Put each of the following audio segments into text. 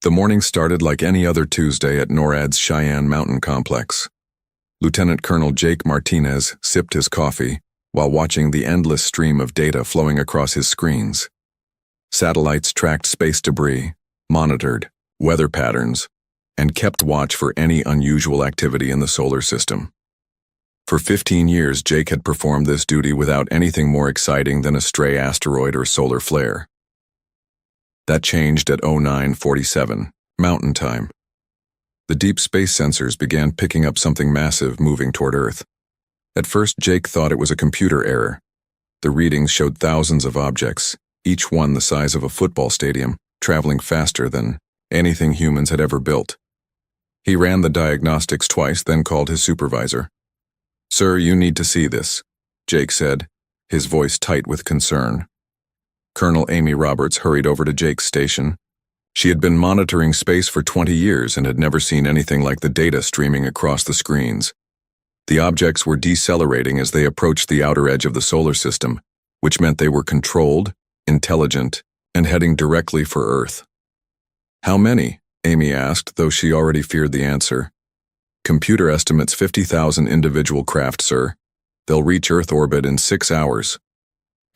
The morning started like any other Tuesday at NORAD's Cheyenne Mountain Complex. Lieutenant Colonel Jake Martinez sipped his coffee while watching the endless stream of data flowing across his screens. Satellites tracked space debris, monitored weather patterns, and kept watch for any unusual activity in the solar system. For 15 years, Jake had performed this duty without anything more exciting than a stray asteroid or solar flare. That changed at 09:47 Mountain Time. The deep space sensors began picking up something massive moving toward Earth. At first, Jake thought it was a computer error. The readings showed thousands of objects, each one the size of a football stadium, traveling faster than anything humans had ever built. He ran the diagnostics twice, then called his supervisor. "Sir, you need to see this," Jake said, his voice tight with concern. Colonel Amy Roberts hurried over to Jake's station. She had been monitoring space for 20 years and had never seen anything like the data streaming across the screens. The objects were decelerating as they approached the outer edge of the solar system, which meant they were controlled, intelligent, and heading directly for Earth. "How many?" Amy asked, though she already feared the answer. "Computer estimates 50,000 individual craft, sir. They'll reach Earth orbit in 6 hours.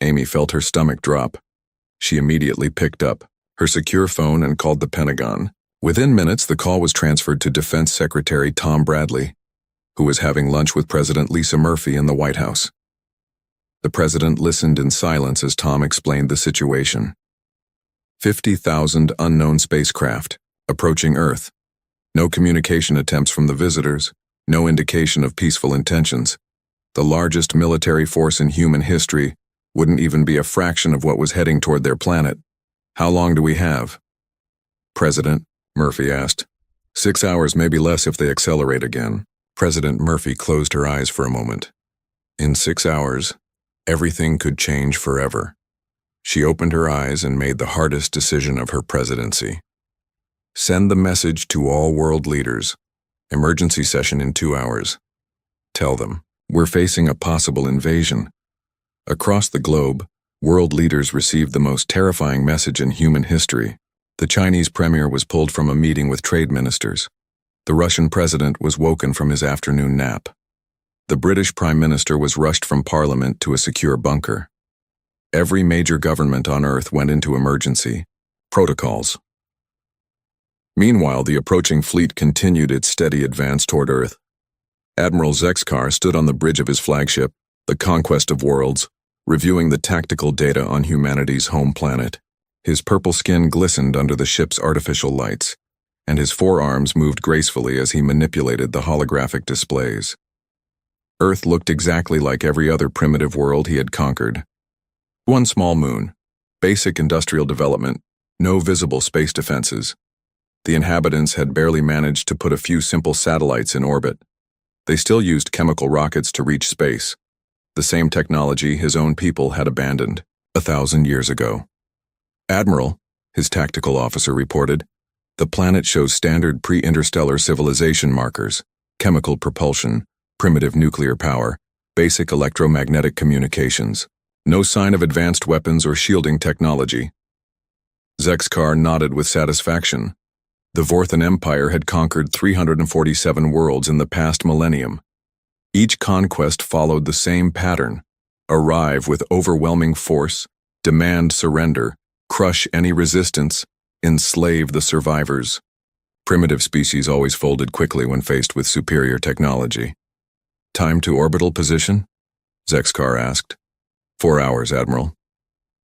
Amy felt her stomach drop. She immediately picked up her secure phone and called the Pentagon. Within minutes, the call was transferred to Defense Secretary Tom Bradley, who was having lunch with President Lisa Murphy in the White House. The president listened in silence as Tom explained the situation. 50,000 unknown spacecraft approaching Earth. No communication attempts from the visitors, no indication of peaceful intentions. The largest military force in human history wouldn't even be a fraction of what was heading toward their planet. "How long do we have?" "President," Murphy asked. 6 hours, maybe less if they accelerate again." President Murphy closed her eyes for a moment. In 6 hours, everything could change forever. She opened her eyes and made the hardest decision of her presidency. "Send the message to all world leaders. Emergency session in 2 hours. Tell them, we're facing a possible invasion." Across the globe, world leaders received the most terrifying message in human history. The Chinese premier was pulled from a meeting with trade ministers. The Russian president was woken from his afternoon nap. The British prime minister was rushed from parliament to a secure bunker. Every major government on Earth went into emergency protocols. Meanwhile, the approaching fleet continued its steady advance toward Earth. Admiral Zexkar stood on the bridge of his flagship, the Conquest of Worlds, reviewing the tactical data on humanity's home planet. His purple skin glistened under the ship's artificial lights, and his forearms moved gracefully as he manipulated the holographic displays. Earth looked exactly like every other primitive world he had conquered. One small moon, basic industrial development, no visible space defenses. The inhabitants had barely managed to put a few simple satellites in orbit. They still used chemical rockets to reach space, the same technology his own people had abandoned 1,000 years ago. "Admiral," his tactical officer reported, "the planet shows standard pre-interstellar civilization markers, chemical propulsion, primitive nuclear power, basic electromagnetic communications. No sign of advanced weapons or shielding technology." Zexkar nodded with satisfaction. The Vorthan Empire had conquered 347 worlds in the past millennium. Each conquest followed the same pattern: arrive with overwhelming force, demand surrender, crush any resistance, enslave the survivors. Primitive species always folded quickly when faced with superior technology. "Time to orbital position?" Zexkar asked. 4 hours, Admiral."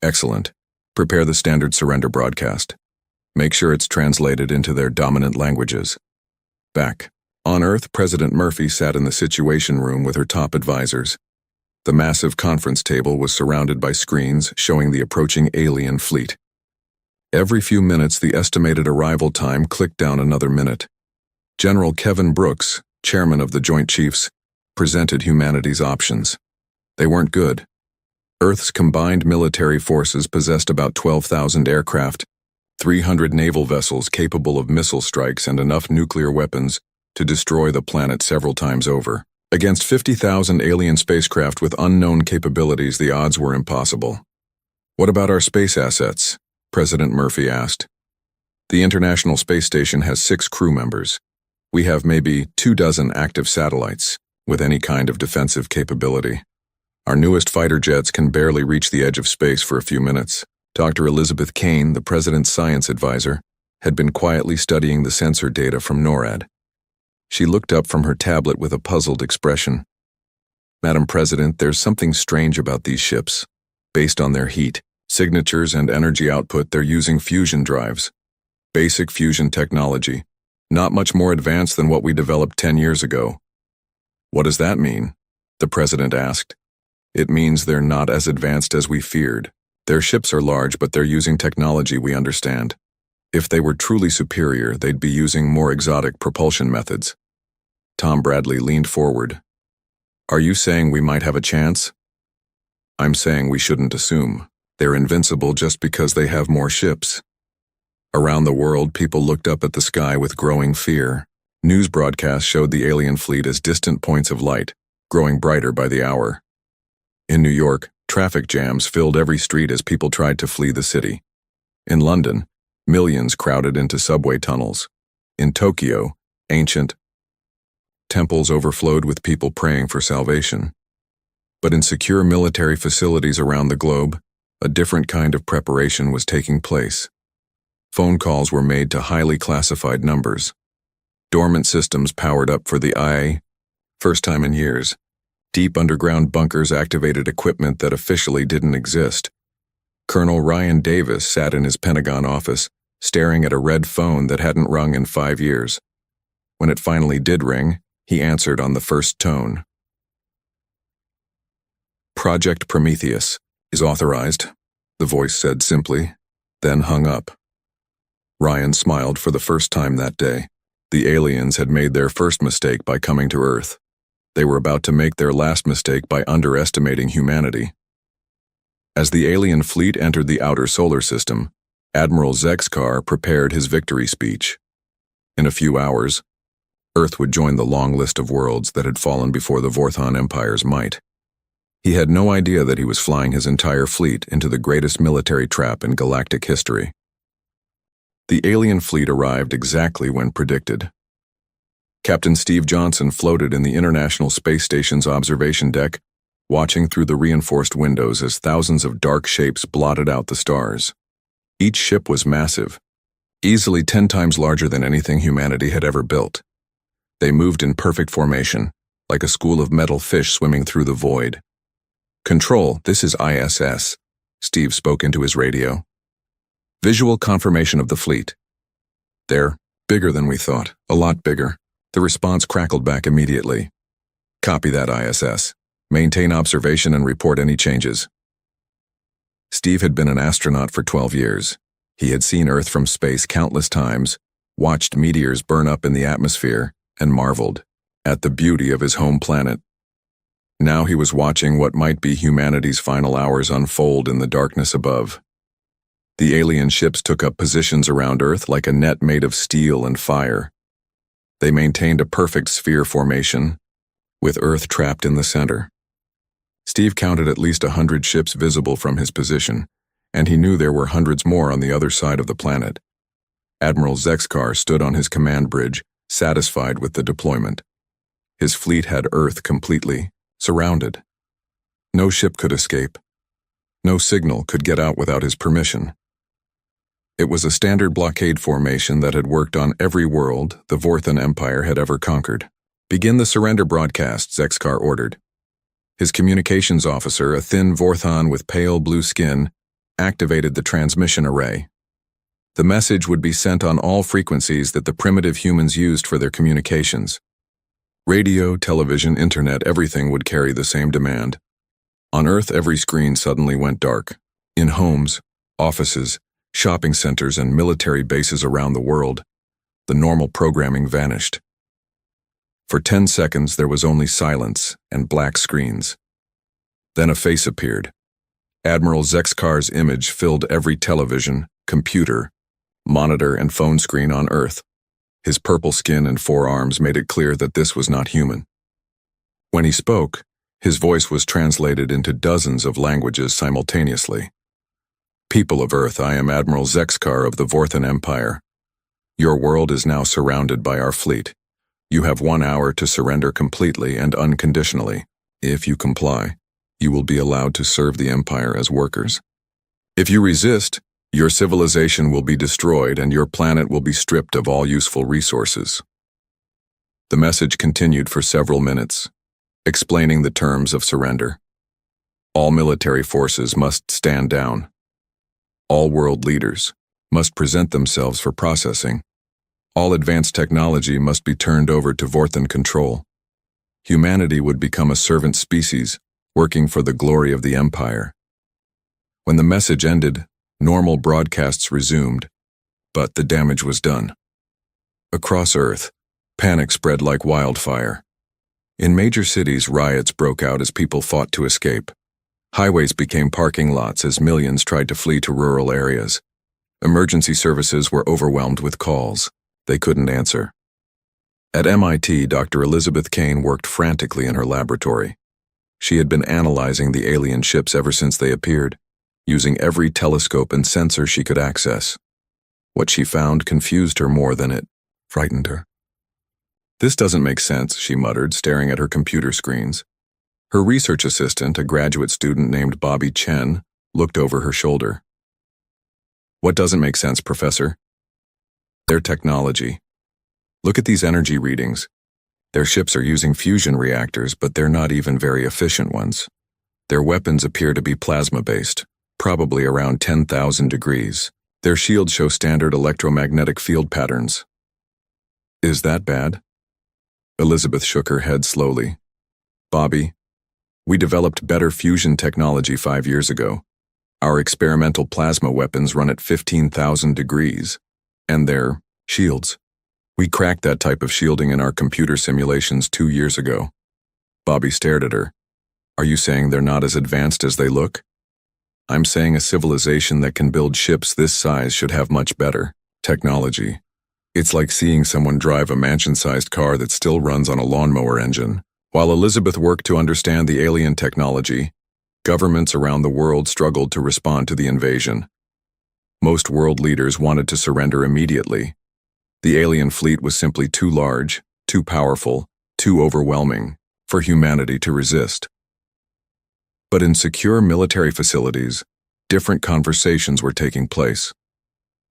"Excellent. Prepare the standard surrender broadcast. Make sure it's translated into their dominant languages." Back on Earth, President Murphy sat in the Situation Room with her top advisors. The massive conference table was surrounded by screens showing the approaching alien fleet. Every few minutes, the estimated arrival time clicked down another minute. General Kevin Brooks, chairman of the Joint Chiefs, presented humanity's options. They weren't good. Earth's combined military forces possessed about 12,000 aircraft, 300 naval vessels capable of missile strikes, and enough nuclear weapons to destroy the planet several times over. Against 50,000 alien spacecraft with unknown capabilities, the odds were impossible. "What about our space assets?" President Murphy asked. The International Space Station has 6 crew members. We have maybe 24 active satellites, with any kind of defensive capability. Our newest fighter jets can barely reach the edge of space for a few minutes. Dr. Elizabeth Kane, the President's science advisor, had been quietly studying the sensor data from NORAD. She looked up from her tablet with a puzzled expression. Madam President, there's something strange about these ships. Based on their heat, signatures, and energy output, they're using fusion drives. Basic fusion technology, not much more advanced than what we developed 10 years ago. What does that mean? The President asked. It means they're not as advanced as we feared. Their ships are large, but they're using technology we understand. If they were truly superior, they'd be using more exotic propulsion methods. Tom Bradley leaned forward. Are you saying we might have a chance? I'm saying we shouldn't assume. They're invincible just because they have more ships. Around the world, people looked up at the sky with growing fear. News broadcasts showed the alien fleet as distant points of light, growing brighter by the hour. In New York, traffic jams filled every street as people tried to flee the city. In London, millions crowded into subway tunnels. In Tokyo, ancient temples overflowed with people praying for salvation. But in secure military facilities around the globe, a different kind of preparation was taking place. Phone calls were made to highly classified numbers. Dormant systems powered up for the IA. First time in years. Deep underground bunkers activated equipment that officially didn't exist. Colonel Ryan Davis sat in his Pentagon office, staring at a red phone that hadn't rung in 5 years. When it finally did ring, he answered on the first tone. Project Prometheus is authorized, the voice said simply, then hung up. Ryan smiled for the first time that day. The aliens had made their first mistake by coming to Earth. They were about to make their last mistake by underestimating humanity. As the alien fleet entered the outer solar system, Admiral Zexkar prepared his victory speech. In a few hours, Earth would join the long list of worlds that had fallen before the Vorthon Empire's might. He had no idea that he was flying his entire fleet into the greatest military trap in galactic history. The alien fleet arrived exactly when predicted. Captain Steve Johnson floated in the International Space Station's observation deck, watching through the reinforced windows as thousands of dark shapes blotted out the stars. Each ship was massive, easily 10 times larger than anything humanity had ever built. They moved in perfect formation, like a school of metal fish swimming through the void. Control, this is ISS, Steve spoke into his radio. Visual confirmation of the fleet. They're bigger than we thought, a lot bigger. The response crackled back immediately. Copy that, ISS. Maintain observation and report any changes. Steve had been an astronaut for 12 years. He had seen Earth from space countless times, watched meteors burn up in the atmosphere, and marveled at the beauty of his home planet. Now he was watching what might be humanity's final hours unfold in the darkness above. The alien ships took up positions around Earth like a net made of steel and fire. They maintained a perfect sphere formation, with Earth trapped in the center. Steve counted at least 100 ships visible from his position, and he knew there were hundreds more on the other side of the planet. Admiral Zexkar stood on his command bridge, satisfied with the deployment. His fleet had Earth completely surrounded. No ship could escape. No signal could get out without his permission. It was a standard blockade formation that had worked on every world the Vorthon Empire had ever conquered. Begin the surrender broadcast, Zexkar ordered. His communications officer, a thin Vorthon with pale blue skin, activated the transmission array. The message would be sent on all frequencies that the primitive humans used for their communications. Radio, television, internet, everything would carry the same demand. On Earth, every screen suddenly went dark. In homes, offices, shopping centers, and military bases around the world, the normal programming vanished. For 10 seconds, there was only silence and black screens. Then a face appeared. Admiral Zexkar's image filled every television, computer, monitor, and phone screen on Earth. His purple skin and 4 arms made it clear that this was not human. When he spoke, his voice was translated into dozens of languages simultaneously. People of Earth, I am Admiral Zexkar of the Vorthon Empire. Your world is now surrounded by our fleet. You have 1 hour to surrender completely and unconditionally. If you comply, you will be allowed to serve the Empire as workers. If you resist, your civilization will be destroyed and your planet will be stripped of all useful resources. The message continued for several minutes, explaining the terms of surrender. All military forces must stand down. All world leaders must present themselves for processing. All advanced technology must be turned over to Vorthan control. Humanity would become a servant species, working for the glory of the Empire. When the message ended, normal broadcasts resumed, but the damage was done. Across Earth, panic spread like wildfire. In major cities, riots broke out as people fought to escape. Highways became parking lots as millions tried to flee to rural areas. Emergency services were overwhelmed with calls they couldn't answer. At MIT, Dr. Elizabeth Kane worked frantically in her laboratory. She had been analyzing the alien ships ever since they appeared, using every telescope and sensor she could access. What she found confused her more than it frightened her. "This doesn't make sense," she muttered, staring at her computer screens. Her research assistant, a graduate student named Bobby Chen, looked over her shoulder. "What doesn't make sense, Professor?" "Their technology. Look at these energy readings. Their ships are using fusion reactors, but they're not even very efficient ones. Their weapons appear to be plasma-based, probably around 10,000 degrees. Their shields show standard electromagnetic field patterns." "Is that bad?" Elizabeth shook her head slowly. "Bobby, we developed better fusion technology 5 years ago. Our experimental plasma weapons run at 15,000 degrees. And their shields. We cracked that type of shielding in our computer simulations 2 years ago." Bobby stared at her. "Are you saying they're not as advanced as they look?" "I'm saying a civilization that can build ships this size should have much better technology. It's like seeing someone drive a mansion-sized car that still runs on a lawnmower engine." While Elizabeth worked to understand the alien technology, governments around the world struggled to respond to the invasion. Most world leaders wanted to surrender immediately. The alien fleet was simply too large, too powerful, too overwhelming for humanity to resist. But in secure military facilities, different conversations were taking place.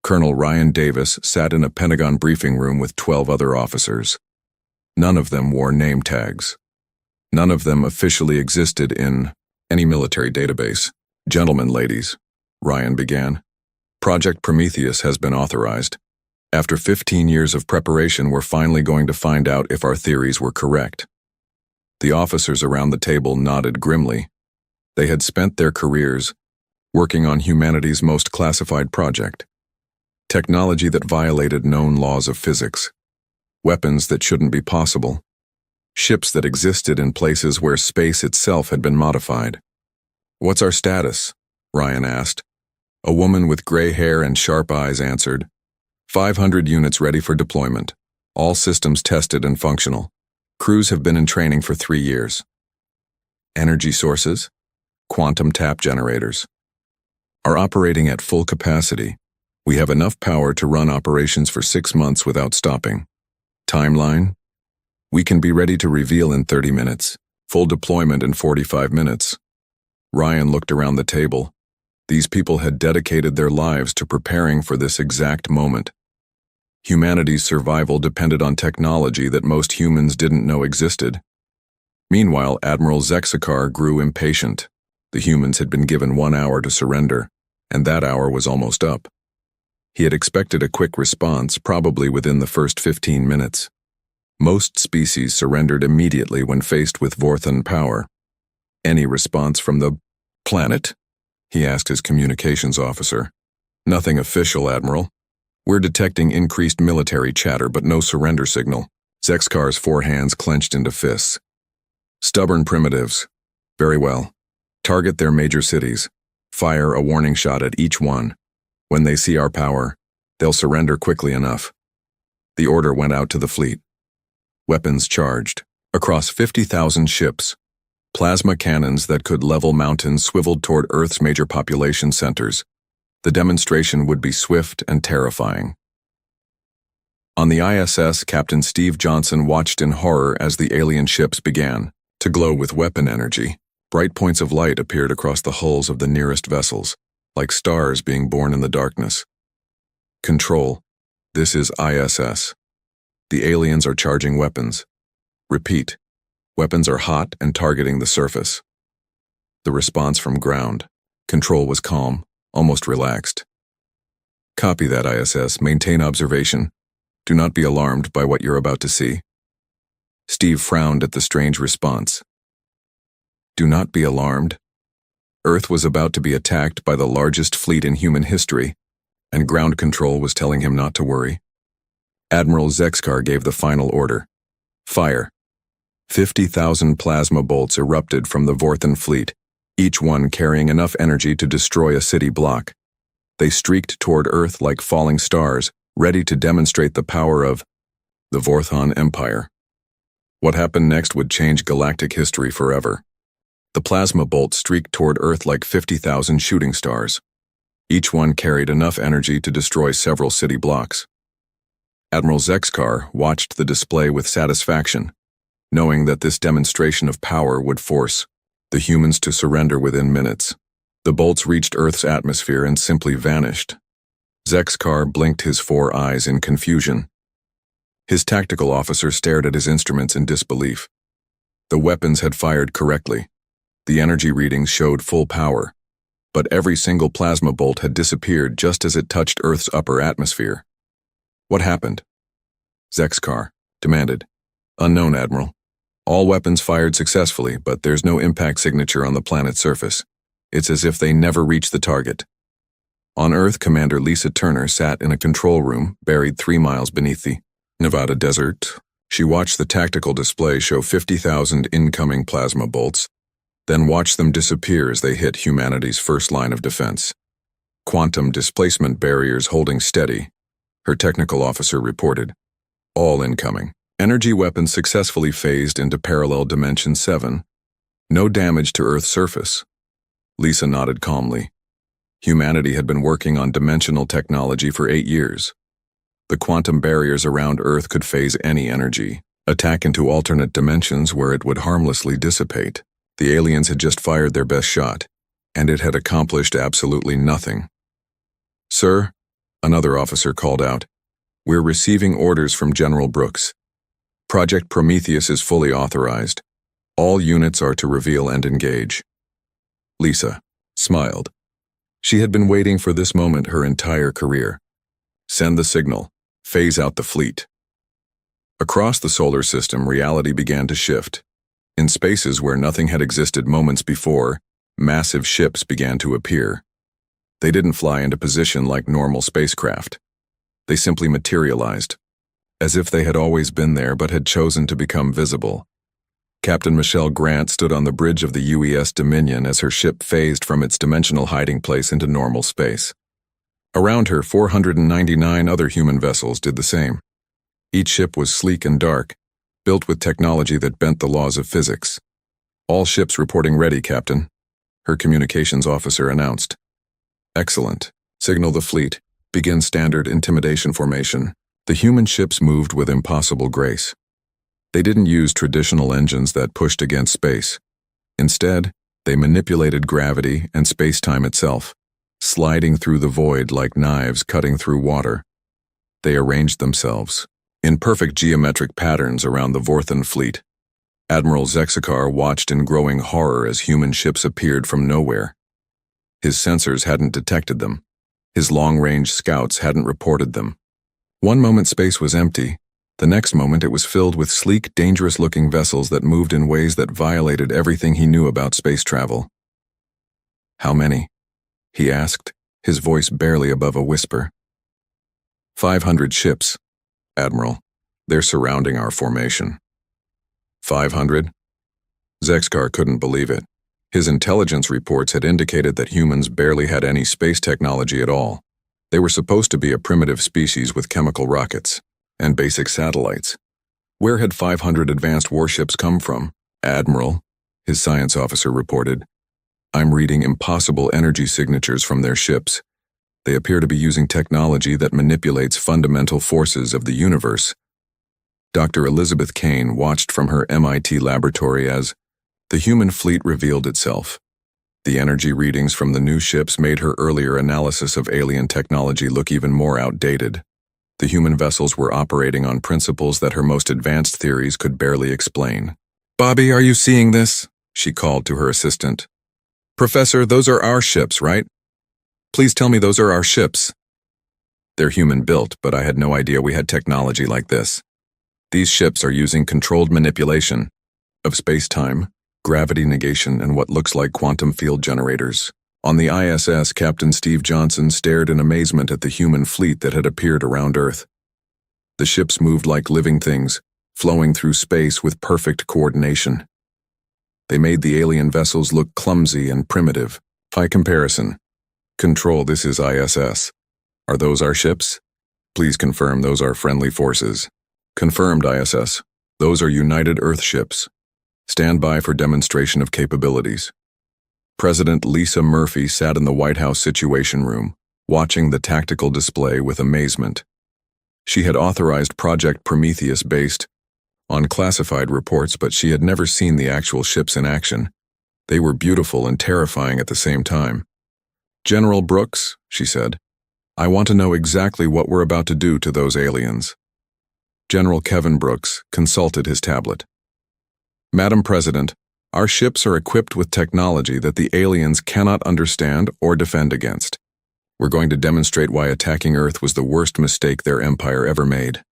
Colonel Ryan Davis sat in a Pentagon briefing room with 12 other officers. None of them wore name tags. None of them officially existed in any military database. "Gentlemen, ladies," Ryan began, "Project Prometheus has been authorized. After 15 years of preparation, we're finally going to find out if our theories were correct." The officers around the table nodded grimly. They had spent their careers working on humanity's most classified project. Technology that violated known laws of physics. Weapons that shouldn't be possible. Ships that existed in places where space itself had been modified. "What's our status?" Ryan asked. A woman with gray hair and sharp eyes answered, 500 units ready for deployment. All systems tested and functional. Crews have been in training for 3 years. Energy sources? Quantum tap generators. Are operating at full capacity. We have enough power to run operations for 6 months without stopping. Timeline? We can be ready to reveal in 30 minutes. Full deployment in 45 minutes. Ryan looked around the table. These people had dedicated their lives to preparing for this exact moment. Humanity's survival depended on technology that most humans didn't know existed. Meanwhile, Admiral Zexakar grew impatient. The humans had been given 1 hour to surrender, and that hour was almost up. He had expected a quick response, probably within the first 15 minutes. Most species surrendered immediately when faced with Vorthan power. "Any response from the planet?" he asked his communications officer. "Nothing official, Admiral. We're detecting increased military chatter but no surrender signal." Zexkar's 4 hands clenched into fists. "Stubborn primitives. Very well. Target their major cities. Fire a warning shot at each one. When they see our power, they'll surrender quickly enough." The order went out to the fleet. Weapons charged. Across 50,000 ships, plasma cannons that could level mountains swiveled toward Earth's major population centers. The demonstration would be swift and terrifying. On the ISS, Captain Steve Johnson watched in horror as the alien ships began to glow with weapon energy. Bright points of light appeared across the hulls of the nearest vessels, like stars being born in the darkness. Control, this is ISS. The aliens are charging weapons. Repeat, weapons are hot and targeting the surface. The response from ground. Control was calm, almost relaxed. Copy that, ISS. Maintain observation. Do not be alarmed by what you're about to see. Steve frowned at the strange response. Do not be alarmed. Earth was about to be attacked by the largest fleet in human history, and ground control was telling him not to worry. Admiral Zexkar gave the final order. Fire. 50,000 plasma bolts erupted from the Vorthan fleet, each one carrying enough energy to destroy a city block. They streaked toward Earth like falling stars, ready to demonstrate the power of the Vorthan Empire. What happened next would change galactic history forever. The plasma bolts streaked toward Earth like 50,000 shooting stars. Each one carried enough energy to destroy several city blocks. Admiral Zexkar watched the display with satisfaction, knowing that this demonstration of power would force the humans to surrender within minutes. The bolts reached Earth's atmosphere and simply vanished. Zexkar blinked his 4 eyes in confusion. His tactical officer stared at his instruments in disbelief. The weapons had fired correctly. The energy readings showed full power, but every single plasma bolt had disappeared just as it touched Earth's upper atmosphere. What happened? Zexkar demanded. Unknown, Admiral. All weapons fired successfully, but there's no impact signature on the planet's surface. It's as if they never reached the target. On Earth, Commander Lisa Turner sat in a control room buried 3 miles beneath the Nevada desert. She watched the tactical display show 50,000 incoming plasma bolts, then watched them disappear as they hit humanity's first line of defense. Quantum displacement barriers holding steady, her technical officer reported. All incoming. Energy weapons successfully phased into parallel dimension 7. No damage to Earth's surface. Lisa nodded calmly. Humanity had been working on dimensional technology for 8 years. The quantum barriers around Earth could phase any energy, attack into alternate dimensions where it would harmlessly dissipate. The aliens had just fired their best shot, and it had accomplished absolutely nothing. Sir, another officer called out, we're receiving orders from General Brooks. Project Prometheus is fully authorized. All units are to reveal and engage. Lisa smiled. She had been waiting for this moment her entire career. Send the signal. Phase out the fleet. Across the solar system, reality began to shift. In spaces where nothing had existed moments before, massive ships began to appear. They didn't fly into position like normal spacecraft. They simply materialized, as if they had always been there but had chosen to become visible. Captain Michelle Grant stood on the bridge of the UES Dominion as her ship phased from its dimensional hiding place into normal space. Around her, 499 other human vessels did the same. Each ship was sleek and dark, built with technology that bent the laws of physics. All ships reporting ready, Captain, her communications officer announced. Excellent. Signal the fleet. Begin standard intimidation formation. The human ships moved with impossible grace. They didn't use traditional engines that pushed against space. Instead, they manipulated gravity and space-time itself, sliding through the void like knives cutting through water. They arranged themselves in perfect geometric patterns around the Vorthan fleet. Admiral Zexkar watched in growing horror as human ships appeared from nowhere. His sensors hadn't detected them. His long-range scouts hadn't reported them. One moment space was empty. The next moment it was filled with sleek, dangerous-looking vessels that moved in ways that violated everything he knew about space travel. How many? He asked, his voice barely above a whisper. 500 ships, Admiral. They're surrounding our formation. 500? Zexkar couldn't believe it. His intelligence reports had indicated that humans barely had any space technology at all. They were supposed to be a primitive species with chemical rockets and basic satellites. Where had 500 advanced warships come from? Admiral, his science officer reported. I'm reading impossible energy signatures from their ships. They appear to be using technology that manipulates fundamental forces of the universe. Dr. Elizabeth Kane watched from her MIT laboratory as the human fleet revealed itself. The energy readings from the new ships made her earlier analysis of alien technology look even more outdated. The human vessels were operating on principles that her most advanced theories could barely explain. "Bobby, are you seeing this?" she called to her assistant. "Professor, those are our ships, right? Please tell me those are our ships." "They're human-built, but I had no idea we had technology like this. These ships are using controlled manipulation of space-time, gravity negation, and what looks like quantum field generators." On the ISS, Captain Steve Johnson stared in amazement at the human fleet that had appeared around Earth. The ships moved like living things, flowing through space with perfect coordination. They made the alien vessels look clumsy and primitive. By comparison, "Control, this is ISS. Are those our ships? Please confirm those are friendly forces." "Confirmed, ISS. Those are United Earth ships. Stand by for demonstration of capabilities." President Lisa Murphy sat in the White House Situation Room, watching the tactical display with amazement. She had authorized Project Prometheus based on classified reports, but she had never seen the actual ships in action. They were beautiful and terrifying at the same time. "General Brooks," she said, "I want to know exactly what we're about to do to those aliens." General Kevin Brooks consulted his tablet. "Madam President, our ships are equipped with technology that the aliens cannot understand or defend against. We're going to demonstrate why attacking Earth was the worst mistake their empire ever made."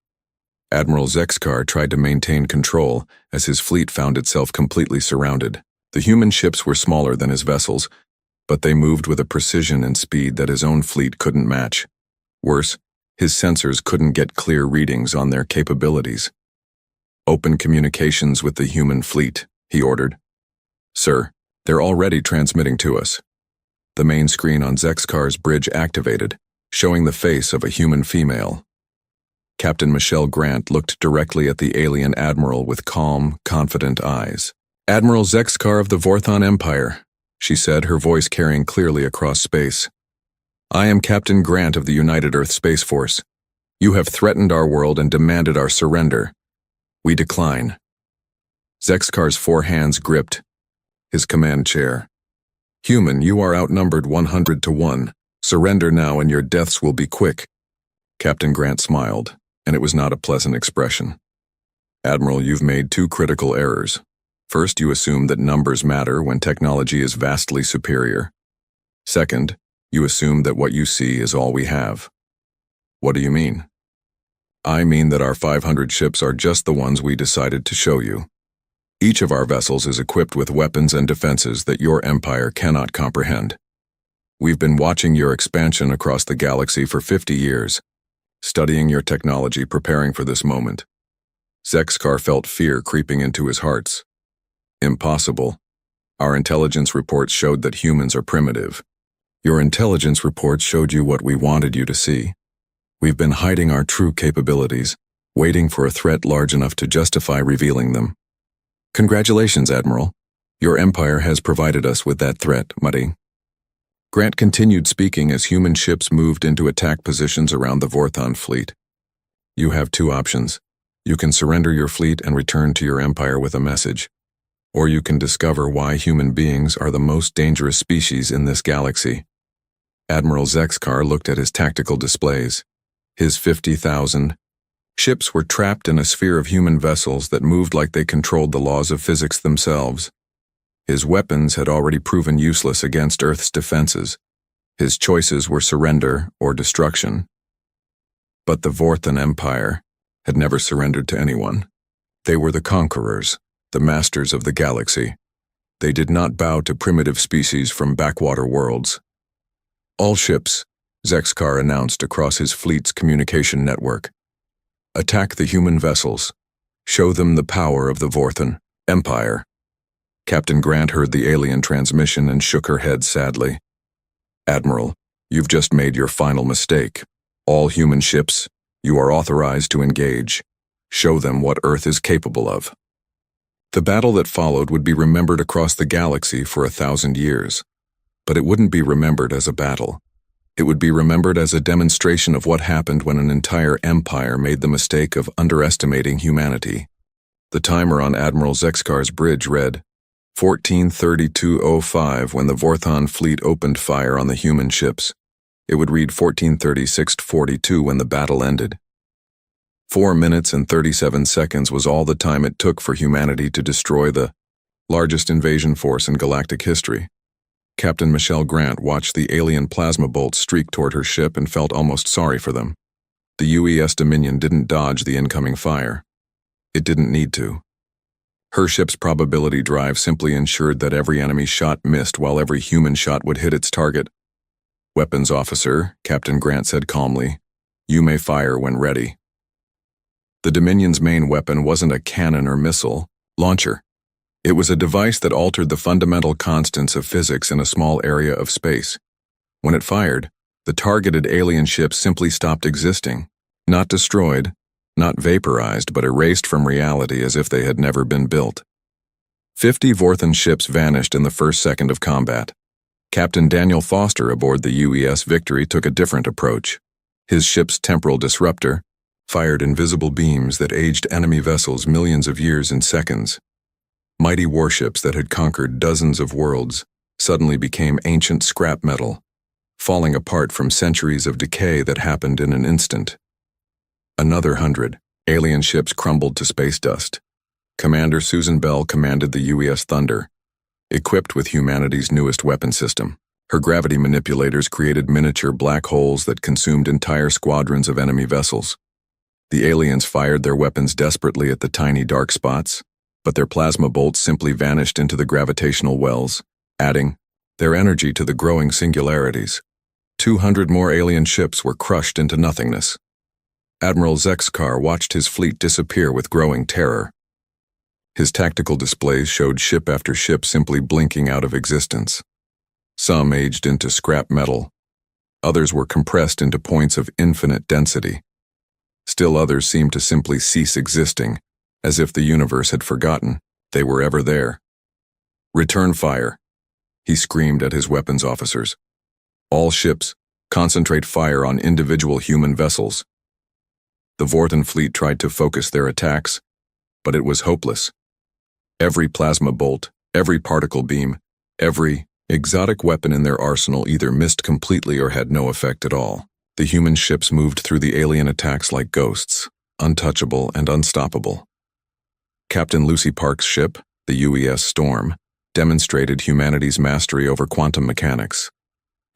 Admiral Zexkar tried to maintain control as his fleet found itself completely surrounded. The human ships were smaller than his vessels, but they moved with a precision and speed that his own fleet couldn't match. Worse, his sensors couldn't get clear readings on their capabilities. "Open communications with the human fleet," he ordered. "Sir, they're already transmitting to us." The main screen on Zexkar's bridge activated, showing the face of a human female. Captain Michelle Grant looked directly at the alien admiral with calm, confident eyes. "Admiral Zexkar of the Vorthon Empire," she said, her voice carrying clearly across space. "I am Captain Grant of the United Earth Space Force. You have threatened our world and demanded our surrender. We decline." Zexkar's 4 hands gripped his command chair. "Human, you are outnumbered 100 to 1. Surrender now and your deaths will be quick." Captain Grant smiled, and it was not a pleasant expression. "Admiral, you've made 2 critical errors. First, you assume that numbers matter when technology is vastly superior. Second, you assume that what you see is all we have." "What do you mean?" "I mean that our 500 ships are just the ones we decided to show you. Each of our vessels is equipped with weapons and defenses that your empire cannot comprehend. We've been watching your expansion across the galaxy for 50 years, studying your technology, preparing for this moment." Zexkar felt fear creeping into his heart. "Impossible. Our intelligence reports showed that humans are primitive. Your intelligence reports showed you what we wanted you to see. We've been hiding our true capabilities, waiting for a threat large enough to justify revealing them. Congratulations, Admiral. Your empire has provided us with that threat, Muddy." Grant continued speaking as human ships moved into attack positions around the Vorthon fleet. "You have 2 options. You can surrender your fleet and return to your empire with a message, or you can discover why human beings are the most dangerous species in this galaxy." Admiral Zexkar looked at his tactical displays. His 50,000 ships were trapped in a sphere of human vessels that moved like they controlled the laws of physics themselves. His weapons had already proven useless against Earth's defenses. His choices were surrender or destruction. But the Vorthon Empire had never surrendered to anyone. They were the conquerors, the masters of the galaxy. They did not bow to primitive species from backwater worlds. "All ships," Zexkar announced across his fleet's communication network, "attack the human vessels. Show them the power of the Vorthon Empire." Captain Grant heard the alien transmission and shook her head sadly. "Admiral, you've just made your final mistake. All human ships, you are authorized to engage. Show them what Earth is capable of." The battle that followed would be remembered across the galaxy for 1,000 years, but it wouldn't be remembered as a battle. It would be remembered as a demonstration of what happened when an entire empire made the mistake of underestimating humanity. The timer on Admiral Zexkar's bridge read 14:32:05 when the Vorthon fleet opened fire on the human ships. It would read 14:36:42 when the battle ended. 4 minutes and 37 seconds was all the time it took for humanity to destroy the largest invasion force in galactic history. Captain Michelle Grant watched the alien plasma bolts streak toward her ship and felt almost sorry for them. The UES Dominion didn't dodge the incoming fire. It didn't need to. Her ship's probability drive simply ensured that every enemy shot missed while every human shot would hit its target. "Weapons officer," Captain Grant said calmly, "you may fire when ready." The Dominion's main weapon wasn't a cannon or missile launcher. It was a device that altered the fundamental constants of physics in a small area of space. When it fired, the targeted alien ships simply stopped existing, not destroyed, not vaporized, but erased from reality as if they had never been built. 50 Vorthon ships vanished in the first second of combat. Captain Daniel Foster aboard the UES Victory took a different approach. His ship's temporal disruptor fired invisible beams that aged enemy vessels millions of years in seconds. Mighty warships that had conquered dozens of worlds suddenly became ancient scrap metal, falling apart from centuries of decay that happened in an instant. Another 100 alien ships crumbled to space dust. Commander Susan Bell commanded the UES Thunder, equipped with humanity's newest weapon system. Her gravity manipulators created miniature black holes that consumed entire squadrons of enemy vessels. The aliens fired their weapons desperately at the tiny dark spots, but their plasma bolts simply vanished into the gravitational wells, adding their energy to the growing singularities. 200 more alien ships were crushed into nothingness. Admiral Zexkar watched his fleet disappear with growing terror. His tactical displays showed ship after ship simply blinking out of existence. Some aged into scrap metal. Others were compressed into points of infinite density. Still others seemed to simply cease existing, as if the universe had forgotten they were ever there. "Return fire," he screamed at his weapons officers. "All ships, concentrate fire on individual human vessels." The Vorthon fleet tried to focus their attacks, but it was hopeless. Every plasma bolt, every particle beam, every exotic weapon in their arsenal either missed completely or had no effect at all. The human ships moved through the alien attacks like ghosts, untouchable and unstoppable. Captain Lucy Park's ship, the UES Storm, demonstrated humanity's mastery over quantum mechanics.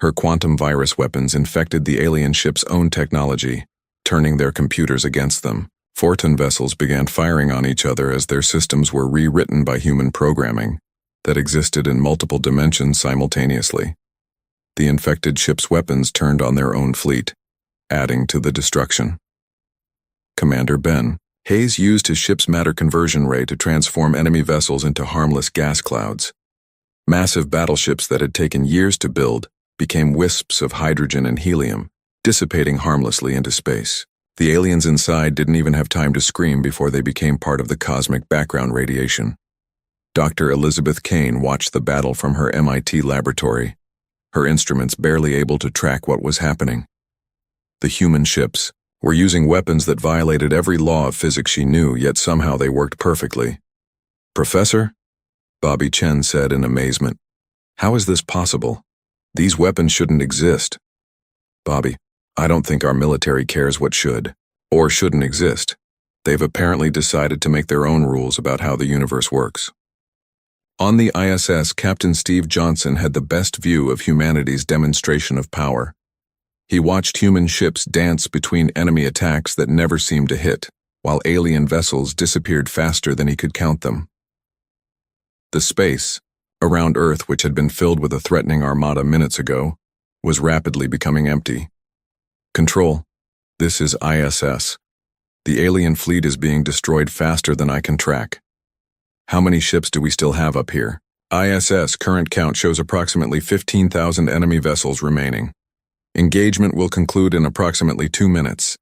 Her quantum virus weapons infected the alien ship's own technology, turning their computers against them. Vorthon vessels began firing on each other as their systems were rewritten by human programming that existed in multiple dimensions simultaneously. The infected ship's weapons turned on their own fleet, adding to the destruction. Commander Ben Hayes used his ship's matter conversion ray to transform enemy vessels into harmless gas clouds. Massive battleships that had taken years to build became wisps of hydrogen and helium, dissipating harmlessly into space. The aliens inside didn't even have time to scream before they became part of the cosmic background radiation. Dr. Elizabeth Kane watched the battle from her MIT laboratory, her instruments barely able to track what was happening. The human ships were using weapons that violated every law of physics she knew, yet somehow they worked perfectly. "Professor?" Bobby Chen said in amazement. "How is this possible? These weapons shouldn't exist." "Bobby, I don't think our military cares what should or shouldn't exist. They've apparently decided to make their own rules about how the universe works." On the ISS, Captain Steve Johnson had the best view of humanity's demonstration of power. He watched human ships dance between enemy attacks that never seemed to hit, while alien vessels disappeared faster than he could count them. The space around Earth, which had been filled with a threatening armada minutes ago, was rapidly becoming empty. "Control, this is ISS. The alien fleet is being destroyed faster than I can track. How many ships do we still have up here?" ISS current count shows approximately 15,000 enemy vessels remaining. Engagement will conclude in approximately 2 minutes.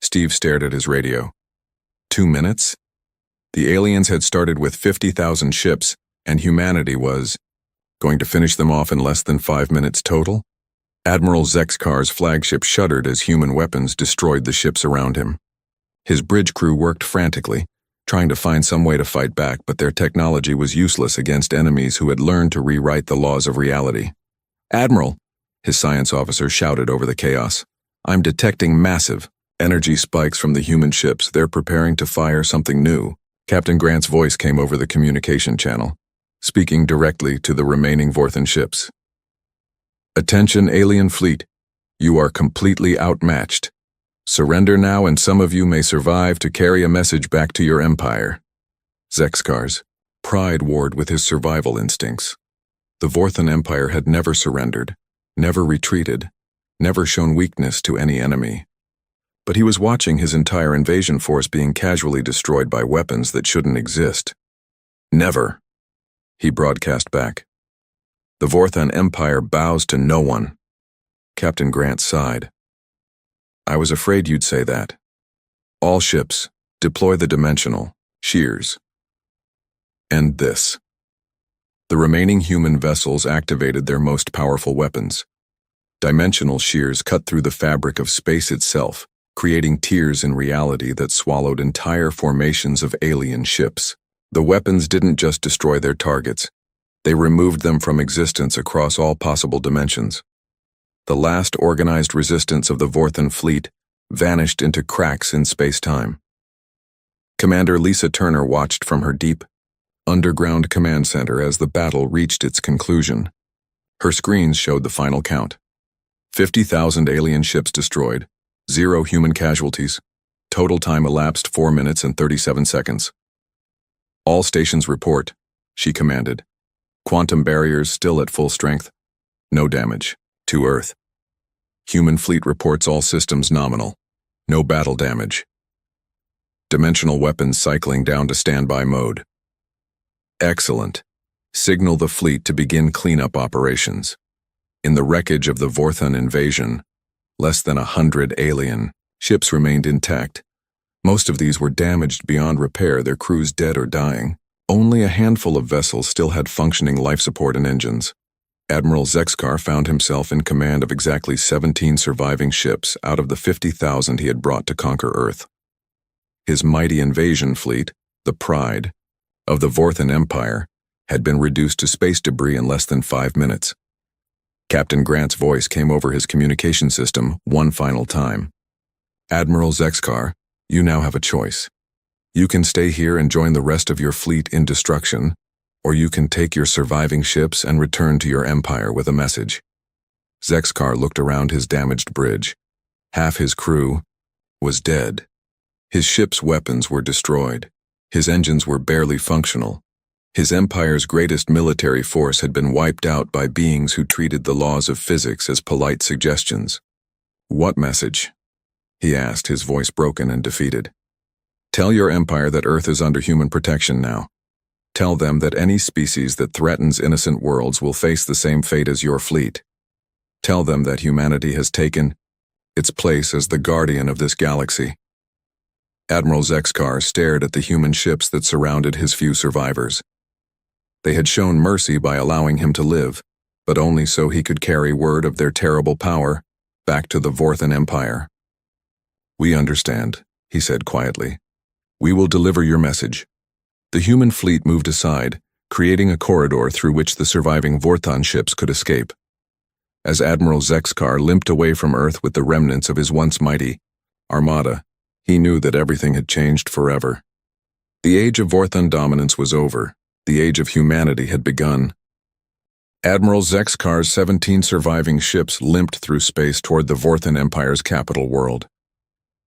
Steve stared at his radio. 2 minutes? The aliens had started with 50,000 ships, and humanity was going to finish them off in less than 5 minutes total? Admiral Zexkar's flagship shuddered as human weapons destroyed the ships around him. His bridge crew worked frantically, trying to find some way to fight back, but their technology was useless against enemies who had learned to rewrite the laws of reality. "Admiral," his science officer shouted over the chaos, "I'm detecting massive energy spikes from the human ships. They're preparing to fire something new." Captain Grant's voice came over the communication channel, speaking directly to the remaining Vorthan ships. "Attention, alien fleet. You are completely outmatched. Surrender now and some of you may survive to carry a message back to your empire." Zexkar's pride warred with his survival instincts. The Vorthan Empire had never surrendered, never retreated, never shown weakness to any enemy. But he was watching his entire invasion force being casually destroyed by weapons that shouldn't exist. "Never," he broadcast back. "The Vorthan Empire bows to no one." Captain Grant sighed. "I was afraid you'd say that. All ships, deploy the dimensional shears. End this." The remaining human vessels activated their most powerful weapons. Dimensional shears cut through the fabric of space itself, creating tears in reality that swallowed entire formations of alien ships. The weapons didn't just destroy their targets, they removed them from existence across all possible dimensions. The last organized resistance of the Vorthan fleet vanished into cracks in space-time. Commander Lisa Turner watched from her deep, underground command center as the battle reached its conclusion. Her screens showed the final count. 50,000 alien ships destroyed, 0 human casualties. Total time elapsed 4 minutes and 37 seconds. "All stations report," she commanded. "Quantum barriers still at full strength. No damage to Earth. Human fleet reports all systems nominal. No battle damage. Dimensional weapons cycling down to standby mode. Excellent. Signal the fleet to begin cleanup operations." In the wreckage of the Vorthan invasion, less than 100 alien ships remained intact. Most of these were damaged beyond repair, their crews dead or dying. Only a handful of vessels still had functioning life support and engines. Admiral Zexkar found himself in command of exactly 17 surviving ships out of the 50,000 he had brought to conquer Earth. His mighty invasion fleet, the pride of the Vorthan Empire, had been reduced to space debris in less than 5 minutes. Captain Grant's voice came over his communication system one final time. "Admiral Zexkar, you now have a choice. You can stay here and join the rest of your fleet in destruction, or you can take your surviving ships and return to your empire with a message." Zexkar looked around his damaged bridge. Half his crew was dead. His ship's weapons were destroyed. His engines were barely functional. His empire's greatest military force had been wiped out by beings who treated the laws of physics as polite suggestions. "What message?" he asked, his voice broken and defeated. "Tell your empire that Earth is under human protection now. Tell them that any species that threatens innocent worlds will face the same fate as your fleet. Tell them that humanity has taken its place as the guardian of this galaxy." Admiral Zexkar stared at the human ships that surrounded his few survivors. They had shown mercy by allowing him to live, but only so he could carry word of their terrible power back to the Vorthan Empire. "We understand," he said quietly. "We will deliver your message." The human fleet moved aside, creating a corridor through which the surviving Vorthan ships could escape. As Admiral Zexkar limped away from Earth with the remnants of his once mighty armada, he knew that everything had changed forever. The age of Vorthan dominance was over. The age of humanity had begun. Admiral Zexkar's 17 surviving ships limped through space toward the Vorthan Empire's capital world.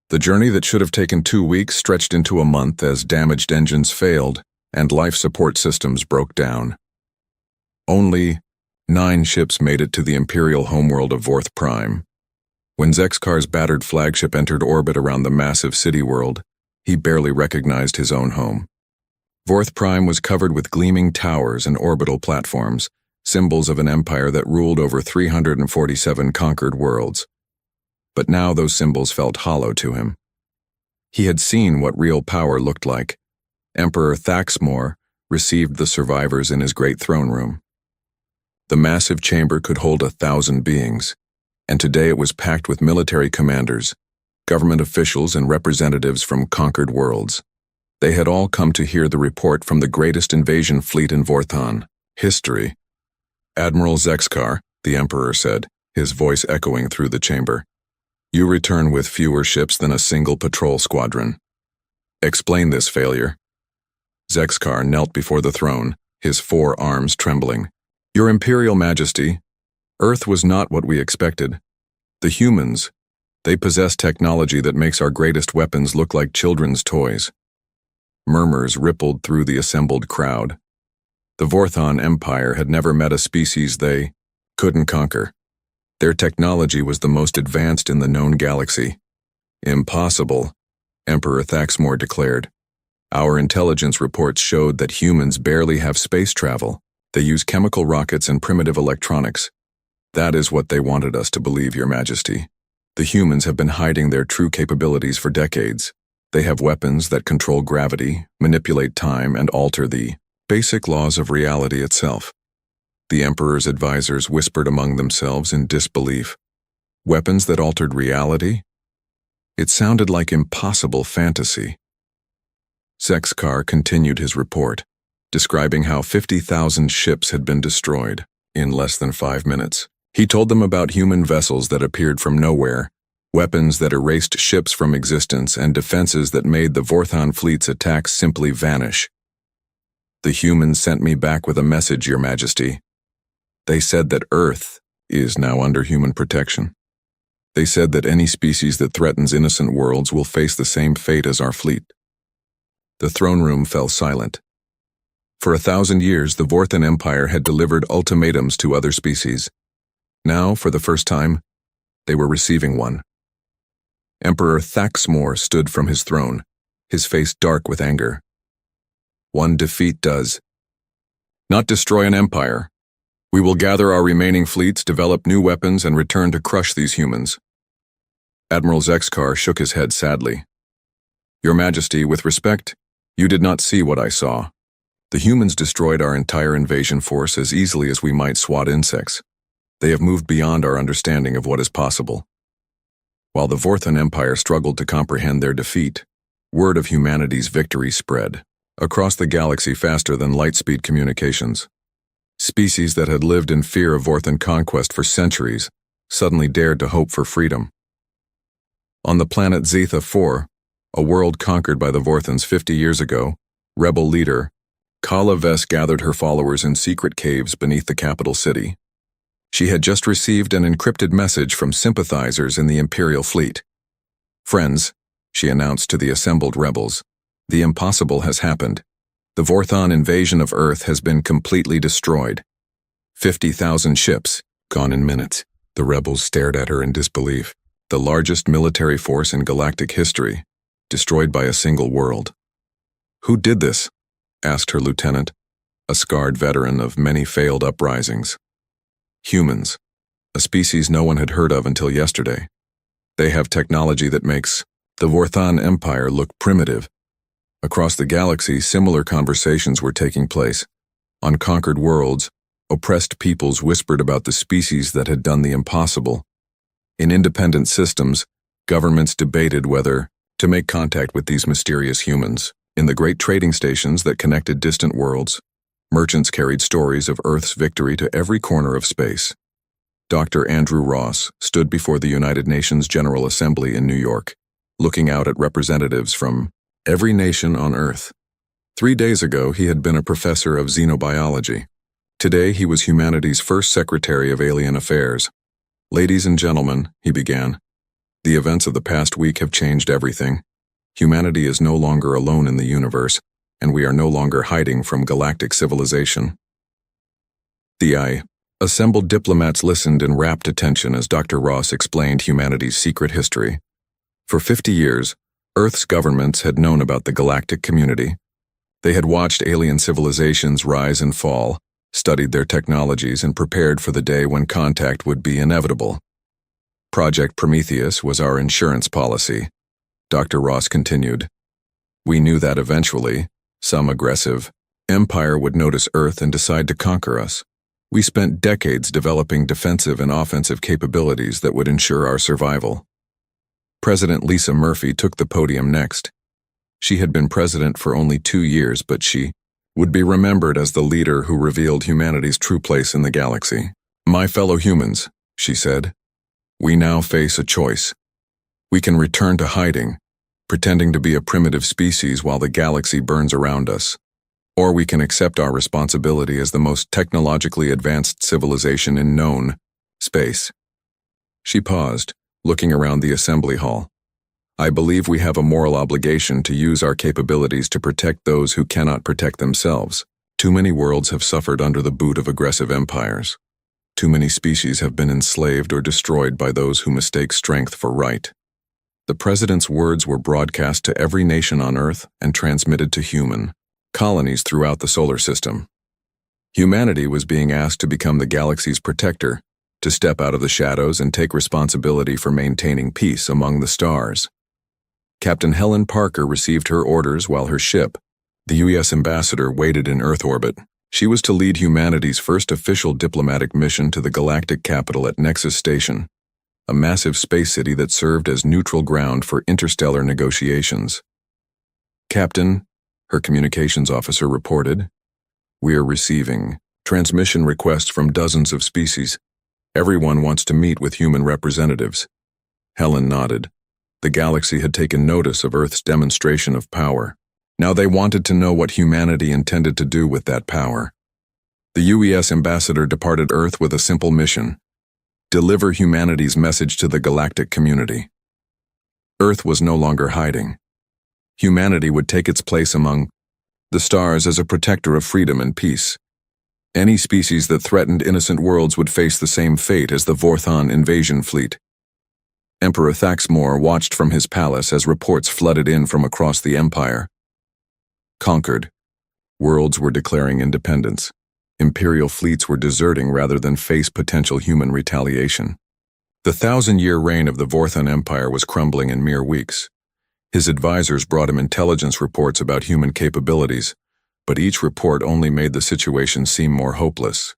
The journey that should have taken 2 weeks stretched into a month as damaged engines failed and life support systems broke down. Only 9 ships made it to the Imperial homeworld of Vorth Prime. When Zexkar's battered flagship entered orbit around the massive city world, he barely recognized his own home. Vorth Prime was covered with gleaming towers and orbital platforms, symbols of an empire that ruled over 347 conquered worlds. But now those symbols felt hollow to him. He had seen what real power looked like. Emperor Thaxmor received the survivors in his great throne room. The massive chamber could hold 1,000 beings. and today it was packed with military commanders, government officials, and representatives from conquered worlds. They had all come to hear the report from the greatest invasion fleet in Vorthon history. Admiral Zexkar, the Emperor said, his voice echoing through the chamber. You return with fewer ships than a single patrol squadron. Explain this failure. Zexkar knelt before the throne, his 4 arms trembling. Your Imperial Majesty, Earth was not what we expected. The humans, they possess technology that makes our greatest weapons look like children's toys. Murmurs rippled through the assembled crowd. The Vorthon Empire had never met a species they couldn't conquer. Their technology was the most advanced in the known galaxy. Impossible, Emperor Thaxmore declared. Our intelligence reports showed that humans barely have space travel. They use chemical rockets and primitive electronics. That is what they wanted us to believe, Your Majesty. The humans have been hiding their true capabilities for decades. They have weapons that control gravity, manipulate time, and alter the basic laws of reality itself. The Emperor's advisors whispered among themselves in disbelief. Weapons that altered reality? It sounded like impossible fantasy. Zexkar continued his report, describing how 50,000 ships had been destroyed in less than 5 minutes. He told them about human vessels that appeared from nowhere, weapons that erased ships from existence, and defenses that made the Vorthon fleet's attacks simply vanish. The humans sent me back with a message, Your Majesty. They said that Earth is now under human protection. They said that any species that threatens innocent worlds will face the same fate as our fleet. The throne room fell silent. For 1,000 years, the Vorthon Empire had delivered ultimatums to other species. Now, for the first time, they were receiving one. Emperor Thaxmore stood from his throne, his face dark with anger. One defeat does not destroy an empire. We will gather our remaining fleets, develop new weapons, and return to crush these humans. Admiral Zexkar shook his head sadly. Your Majesty, with respect, you did not see what I saw. The humans destroyed our entire invasion force as easily as we might swat insects. They have moved beyond our understanding of what is possible. While the Vorthon Empire struggled to comprehend their defeat, word of humanity's victory spread across the galaxy faster than light-speed communications. Species that had lived in fear of Vorthon conquest for centuries suddenly dared to hope for freedom. On the planet Zetha 4, a world conquered by the Vorthons 50 years ago, rebel leader Kala Ves gathered her followers in secret caves beneath the capital city. She had just received an encrypted message from sympathizers in the Imperial fleet. Friends, she announced to the assembled rebels, the impossible has happened. The Vorthon invasion of Earth has been completely destroyed. 50,000 ships, gone in minutes. The rebels stared at her in disbelief. The largest military force in galactic history, destroyed by a single world. Who did this? Asked her lieutenant, a scarred veteran of many failed uprisings. Humans, a species no one had heard of until yesterday. They have technology that makes the Vorthon Empire look primitive. Across the galaxy, similar conversations were taking place. On conquered worlds, oppressed peoples whispered about the species that had done the impossible. In independent systems, governments debated whether to make contact with these mysterious humans. In the great trading stations that connected distant worlds, merchants carried stories of Earth's victory to every corner of space. Dr. Andrew Ross stood before the United Nations General Assembly in New York, looking out at representatives from every nation on Earth. 3 days ago, he had been a professor of xenobiology. Today, he was humanity's first Secretary of Alien Affairs. Ladies and gentlemen, he began, the events of the past week have changed everything. Humanity is no longer alone in the universe, and we are no longer hiding from galactic civilization. The assembled diplomats listened in rapt attention as Dr. Ross explained humanity's secret history. For 50 years, Earth's governments had known about the galactic community. They had watched alien civilizations rise and fall, studied their technologies, and prepared for the day when contact would be inevitable. Project Prometheus was our insurance policy. Dr. Ross continued. We knew that eventually, some aggressive empire would notice Earth and decide to conquer us. We spent decades developing defensive and offensive capabilities that would ensure our survival. President Lisa Murphy took the podium next. She had been president for only 2 years, but she would be remembered as the leader who revealed humanity's true place in the galaxy. My fellow humans, she said, we now face a choice. We can return to hiding, pretending to be a primitive species while the galaxy burns around us. Or we can accept our responsibility as the most technologically advanced civilization in known space. She paused, looking around the assembly hall. I believe we have a moral obligation to use our capabilities to protect those who cannot protect themselves. Too many worlds have suffered under the boot of aggressive empires. Too many species have been enslaved or destroyed by those who mistake strength for right. The president's words were broadcast to every nation on Earth and transmitted to human colonies throughout the solar system. Humanity was being asked to become the galaxy's protector, to step out of the shadows and take responsibility for maintaining peace among the stars. Captain Helen Parker received her orders while her ship, the U.S. ambassador, waited in Earth orbit. She was to lead humanity's first official diplomatic mission to the galactic capital at Nexus Station, a massive space city that served as neutral ground for interstellar negotiations. Captain, her communications officer reported, we are receiving transmission requests from dozens of species. Everyone wants to meet with human representatives. Helen nodded. The galaxy had taken notice of Earth's demonstration of power. Now they wanted to know what humanity intended to do with that power. The U.S. ambassador departed Earth with a simple mission: deliver humanity's message to the galactic community. Earth was no longer hiding. Humanity would take its place among the stars as a protector of freedom and peace. Any species that threatened innocent worlds would face the same fate as the Vorthon invasion fleet. Emperor Thaxmor watched from his palace as reports flooded in from across the Empire. Conquered, worlds were declaring independence. Imperial fleets were deserting rather than face potential human retaliation. The 1,000-year reign of the Vorthon Empire was crumbling in mere weeks. His advisors brought him intelligence reports about human capabilities, but each report only made the situation seem more hopeless.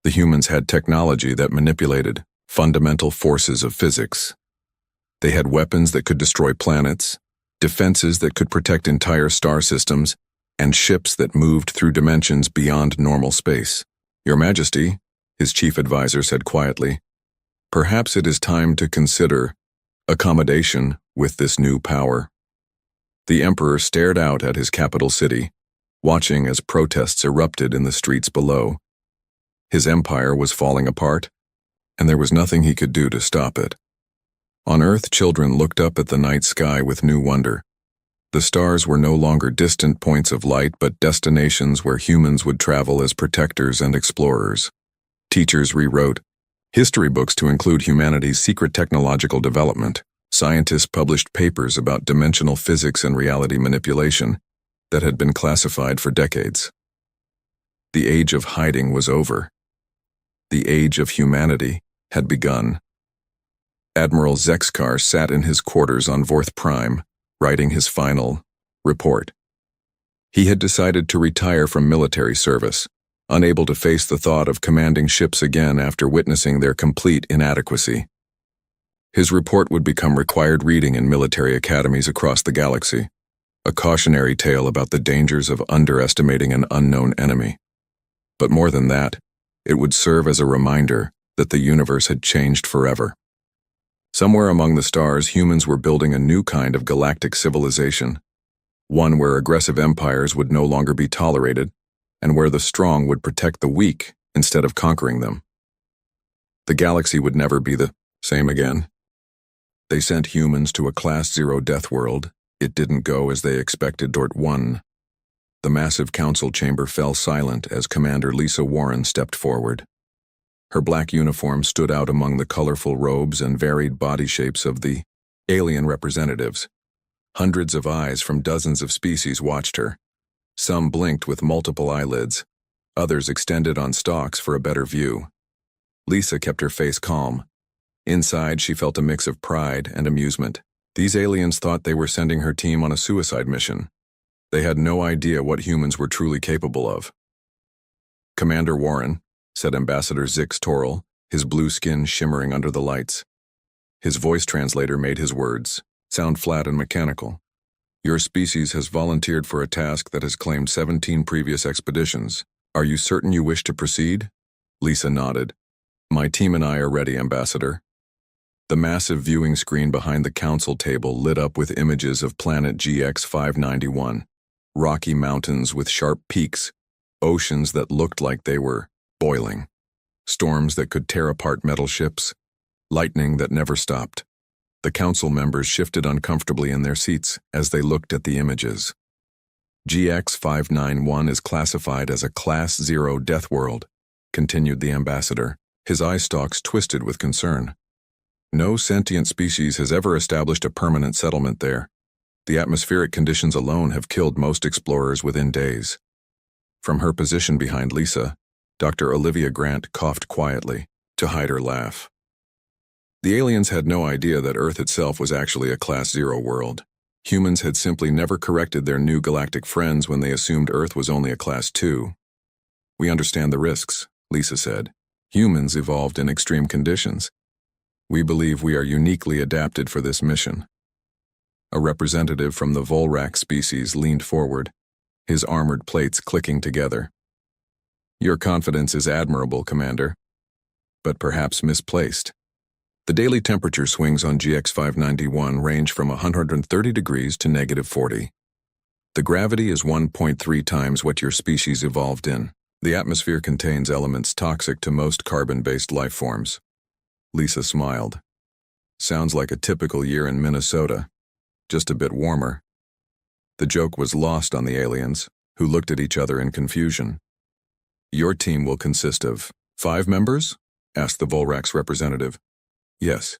The humans had technology that manipulated fundamental forces of physics. They had weapons that could destroy planets, defenses that could protect entire star systems, and ships that moved through dimensions beyond normal space. Your Majesty, his chief advisor said quietly, perhaps it is time to consider accommodation with this new power. The Emperor stared out at his capital city, watching as protests erupted in the streets below. His empire was falling apart, and there was nothing he could do to stop it. On Earth, children looked up at the night sky with new wonder. The stars were no longer distant points of light, but destinations where humans would travel as protectors and explorers. Teachers rewrote history books to include humanity's secret technological development. Scientists published papers about dimensional physics and reality manipulation that had been classified for decades. The age of hiding was over. The age of humanity had begun. Admiral Zexkar sat in his quarters on Vorth Prime, writing his final report. He had decided to retire from military service, unable to face the thought of commanding ships again after witnessing their complete inadequacy. His report would become required reading in military academies across the galaxy, a cautionary tale about the dangers of underestimating an unknown enemy. But more than that, it would serve as a reminder that the universe had changed forever. Somewhere among the stars, humans were building a new kind of galactic civilization, one where aggressive empires would no longer be tolerated, and where the strong would protect the weak instead of conquering them. The galaxy would never be the same again. They sent humans to a Class 0 death world. It didn't go as they expected. Dort 1. The massive council chamber fell silent as Commander Lisa Warren stepped forward. Her black uniform stood out among the colorful robes and varied body shapes of the alien representatives. Hundreds of eyes from dozens of species watched her. Some blinked with multiple eyelids. Others extended on stalks for a better view. Lisa kept her face calm. Inside, she felt a mix of pride and amusement. These aliens thought they were sending her team on a suicide mission. They had no idea what humans were truly capable of. Commander Warren, said Ambassador Zix Toril, his blue skin shimmering under the lights. His voice translator made his words sound flat and mechanical. Your species has volunteered for a task that has claimed 17 previous expeditions. Are you certain you wish to proceed? Lisa nodded. My team and I are ready, Ambassador. The massive viewing screen behind the council table lit up with images of planet GX-591, rocky mountains with sharp peaks, oceans that looked like they were boiling, storms that could tear apart metal ships, lightning that never stopped. The council members shifted uncomfortably in their seats as they looked at the images. GX-591 is classified as a Class 0 death world, continued the ambassador, his eye stalks twisted with concern. No sentient species has ever established a permanent settlement there. The atmospheric conditions alone have killed most explorers within days. From her position behind Lisa, Dr. Olivia Grant coughed quietly to hide her laugh. The aliens had no idea that Earth itself was actually a Class 0 world. Humans had simply never corrected their new galactic friends when they assumed Earth was only a Class 2. We understand the risks, Lisa said. Humans evolved in extreme conditions. We believe we are uniquely adapted for this mission. A representative from the Volrak species leaned forward, his armored plates clicking together. Your confidence is admirable, Commander, but perhaps misplaced. The daily temperature swings on GX-591 range from 130 degrees to -40. The gravity is 1.3 times what your species evolved in. The atmosphere contains elements toxic to most carbon-based life forms. Lisa smiled. Sounds like a typical year in Minnesota, just a bit warmer. The joke was lost on the aliens, who looked at each other in confusion. Your team will consist of 5 members? Asked the Volrak's representative. Yes.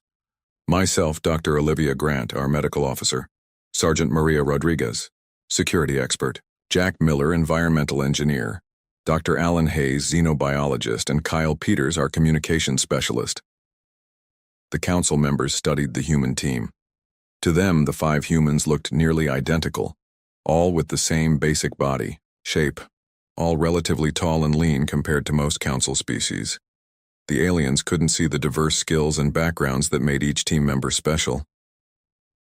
Myself, Dr. Olivia Grant, our medical officer, Sergeant Maria Rodriguez, security expert, Jack Miller, environmental engineer, Dr. Alan Hayes, xenobiologist, and Kyle Peters, our communications specialist. The council members studied the human team. To them, the 5 humans looked nearly identical, all with the same basic body, shape, all relatively tall and lean compared to most council species. The aliens couldn't see the diverse skills and backgrounds that made each team member special.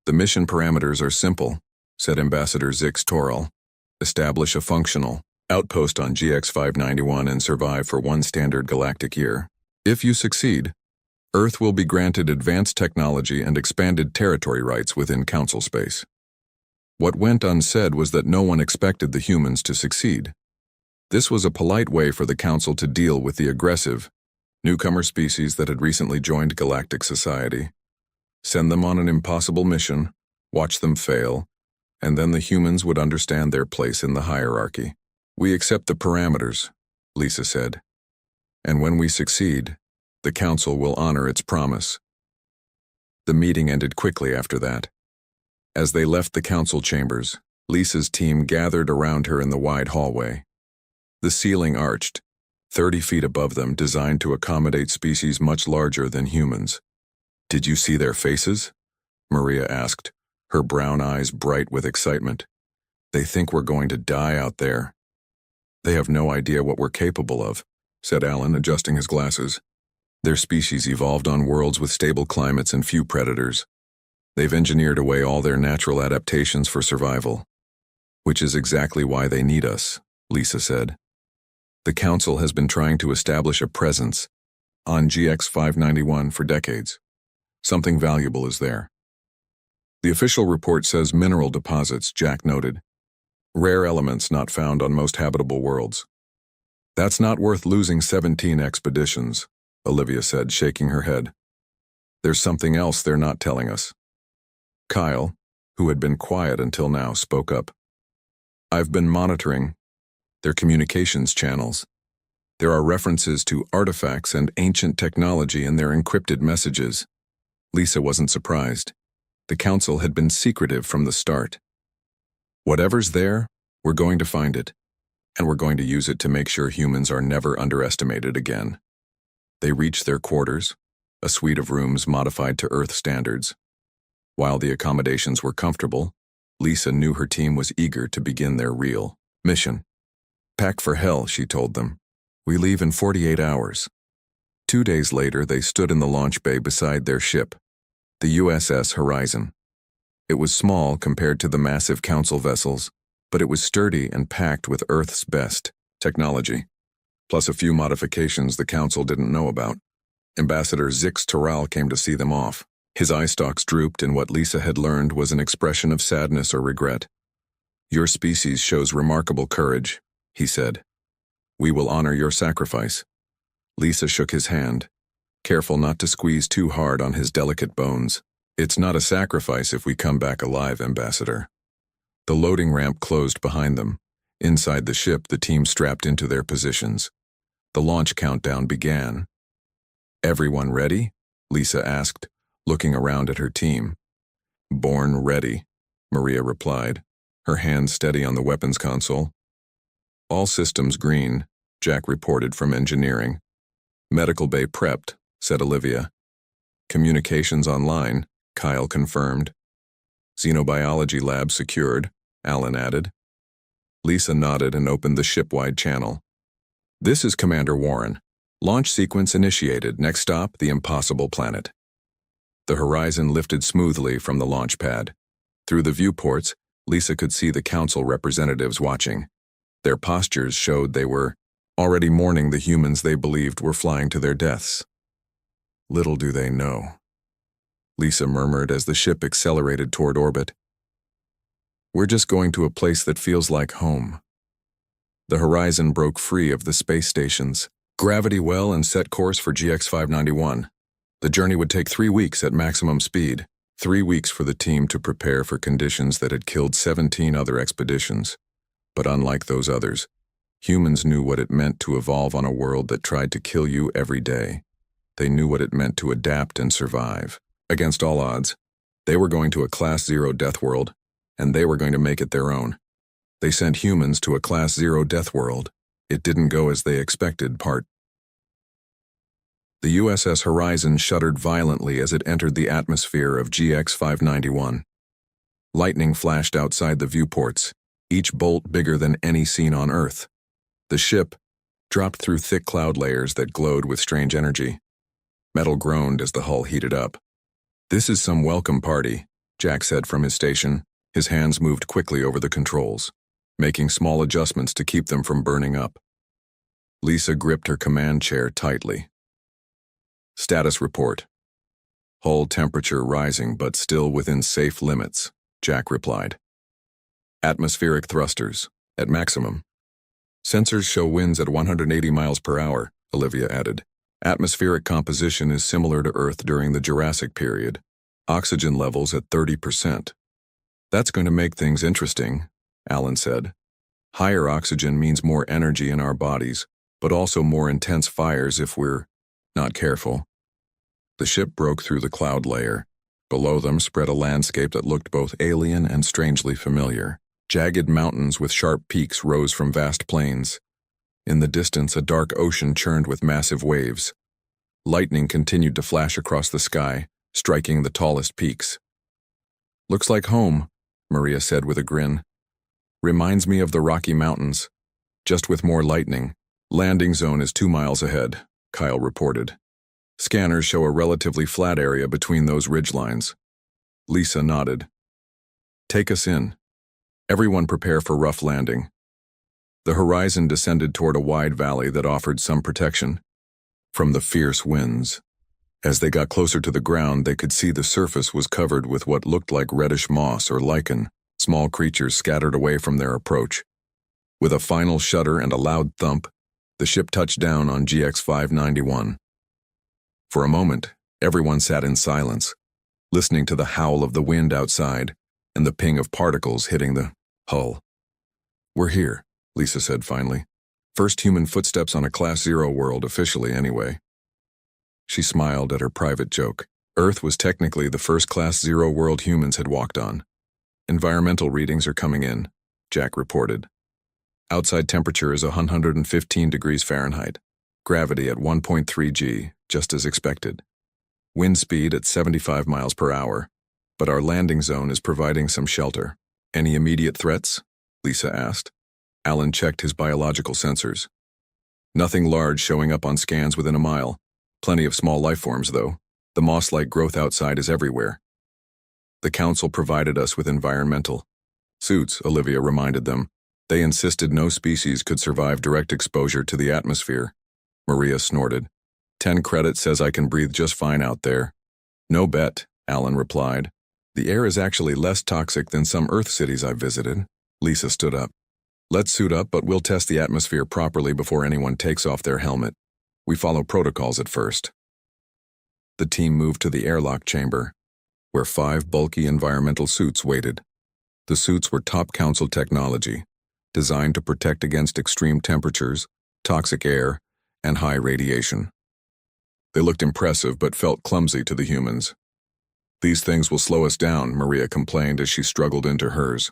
The mission parameters are simple, said Ambassador Zix Toril. Establish a functional outpost on GX-591 and survive for 1 standard galactic year. If you succeed, Earth will be granted advanced technology and expanded territory rights within Council space. What went unsaid was that no one expected the humans to succeed. This was a polite way for the Council to deal with the aggressive, newcomer species that had recently joined galactic society. Send them on an impossible mission, watch them fail, and then the humans would understand their place in the hierarchy. We accept the parameters, Lisa said. And when we succeed, the Council will honor its promise. The meeting ended quickly after that. As they left the Council chambers, Lisa's team gathered around her in the wide hallway. The ceiling arched, 30 feet above them, designed to accommodate species much larger than humans. Did you see their faces? Maria asked, her brown eyes bright with excitement. They think we're going to die out there. They have no idea what we're capable of, said Alan, adjusting his glasses. Their species evolved on worlds with stable climates and few predators. They've engineered away all their natural adaptations for survival. Which is exactly why they need us, Lisa said. The Council has been trying to establish a presence on GX-591 for decades. Something valuable is there. The official report says mineral deposits, Jack noted. Rare elements not found on most habitable worlds. That's not worth losing 17 expeditions, Olivia said, shaking her head. There's something else they're not telling us. Kyle, who had been quiet until now, spoke up. I've been monitoring their communications channels. There are references to artifacts and ancient technology in their encrypted messages. Lisa wasn't surprised. The Council had been secretive from the start. Whatever's there, we're going to find it, and we're going to use it to make sure humans are never underestimated again. They reached their quarters, a suite of rooms modified to Earth standards. While the accommodations were comfortable, Lisa knew her team was eager to begin their real mission. Pack for hell, she told them. We leave in 48 hours. 2 days later, they stood in the launch bay beside their ship, the USS Horizon. It was small compared to the massive Council vessels, but it was sturdy and packed with Earth's best technology, plus a few modifications the Council didn't know about. Ambassador Zix Toral came to see them off. His eye stalks drooped, and what Lisa had learned was an expression of sadness or regret. "Your species shows remarkable courage," he said. "We will honor your sacrifice." Lisa shook his hand, careful not to squeeze too hard on his delicate bones. "It's not a sacrifice if we come back alive, Ambassador." The loading ramp closed behind them. Inside the ship, the team strapped into their positions. The launch countdown began. "Everyone ready?" Lisa asked, looking around at her team. "Born ready," Maria replied, her hand steady on the weapons console. "All systems green," Jack reported from engineering. "Medical bay prepped," said Olivia. "Communications online," Kyle confirmed. "Xenobiology lab secured," Alan added. Lisa nodded and opened the ship-wide channel. "This is Commander Warren. Launch sequence initiated. Next stop, the impossible planet." The Horizon lifted smoothly from the launch pad. Through the viewports, Lisa could see the Council representatives watching. Their postures showed they were already mourning the humans they believed were flying to their deaths. "Little do they know," Lisa murmured as the ship accelerated toward orbit. "We're just going to a place that feels like home." The Horizon broke free of the space stations, gravity well, and set course for GX 591. The journey would take 3 weeks at maximum speed, 3 weeks for the team to prepare for conditions that had killed 17 other expeditions. But unlike those others, humans knew what it meant to evolve on a world that tried to kill you every day. They knew what it meant to adapt and survive. Against all odds, they were going to a Class 0 death world, and they were going to make it their own. They sent humans to a Class 0 death world. It didn't go as they expected. The USS Horizon shuddered violently as it entered the atmosphere of GX 591. Lightning flashed outside the viewports, each bolt bigger than any seen on Earth. The ship dropped through thick cloud layers that glowed with strange energy. Metal groaned as the hull heated up. "This is some welcome party," Jack said from his station. His hands moved quickly over the controls, making small adjustments to keep them from burning up. Lisa gripped her command chair tightly. "Status report. Hull temperature rising but still within safe limits," Jack replied. "Atmospheric thrusters at maximum. Sensors show winds at 180 miles per hour," Olivia added. "Atmospheric composition is similar to Earth during the Jurassic period. Oxygen levels at 30%. "That's going to make things interesting," Alan said. "Higher oxygen means more energy in our bodies, but also more intense fires if we're not careful." The ship broke through the cloud layer. Below them spread a landscape that looked both alien and strangely familiar. Jagged mountains with sharp peaks rose from vast plains. In the distance, a dark ocean churned with massive waves. Lightning continued to flash across the sky, striking the tallest peaks. "Looks like home," Maria said with a grin. "Reminds me of the Rocky Mountains, just with more lightning." "Landing zone is 2 miles ahead," Kyle reported. "Scanners show a relatively flat area between those ridgelines." Lisa nodded. "Take us in. Everyone prepare for rough landing." The Horizon descended toward a wide valley that offered some protection from the fierce winds. As they got closer to the ground, they could see the surface was covered with what looked like reddish moss or lichen, small creatures scattered away from their approach. With a final shudder and a loud thump, the ship touched down on GX 591. For a moment, everyone sat in silence, listening to the howl of the wind outside and the ping of particles hitting the hull. "We're here," Lisa said finally. "First human footsteps on a Class 0 world, officially anyway." She smiled at her private joke. Earth was technically the first Class 0 world humans had walked on. "Environmental readings are coming in," Jack reported. "Outside temperature is 115 degrees Fahrenheit. Gravity at 1.3 G, just as expected. Wind speed at 75 miles per hour, but our landing zone is providing some shelter." "Any immediate threats?" Lisa asked. Alan checked his biological sensors. Nothing large showing up on scans within a mile. Plenty of small life forms, though. The moss-like growth outside is everywhere. The council provided us with environmental suits, Olivia reminded them. They insisted no species could survive direct exposure to the atmosphere. Maria snorted. 10 credits says I can breathe just fine out there. No bet, Alan replied. The air is actually less toxic than some Earth cities I've visited. Lisa stood up. Let's suit up, but we'll test the atmosphere properly before anyone takes off their helmet. We follow protocols at first. The team moved to the airlock chamber, where 5 bulky environmental suits waited. The suits were top council technology, designed to protect against extreme temperatures, toxic air, and high radiation. They looked impressive but felt clumsy to the humans. These things will slow us down, Maria complained as she struggled into hers.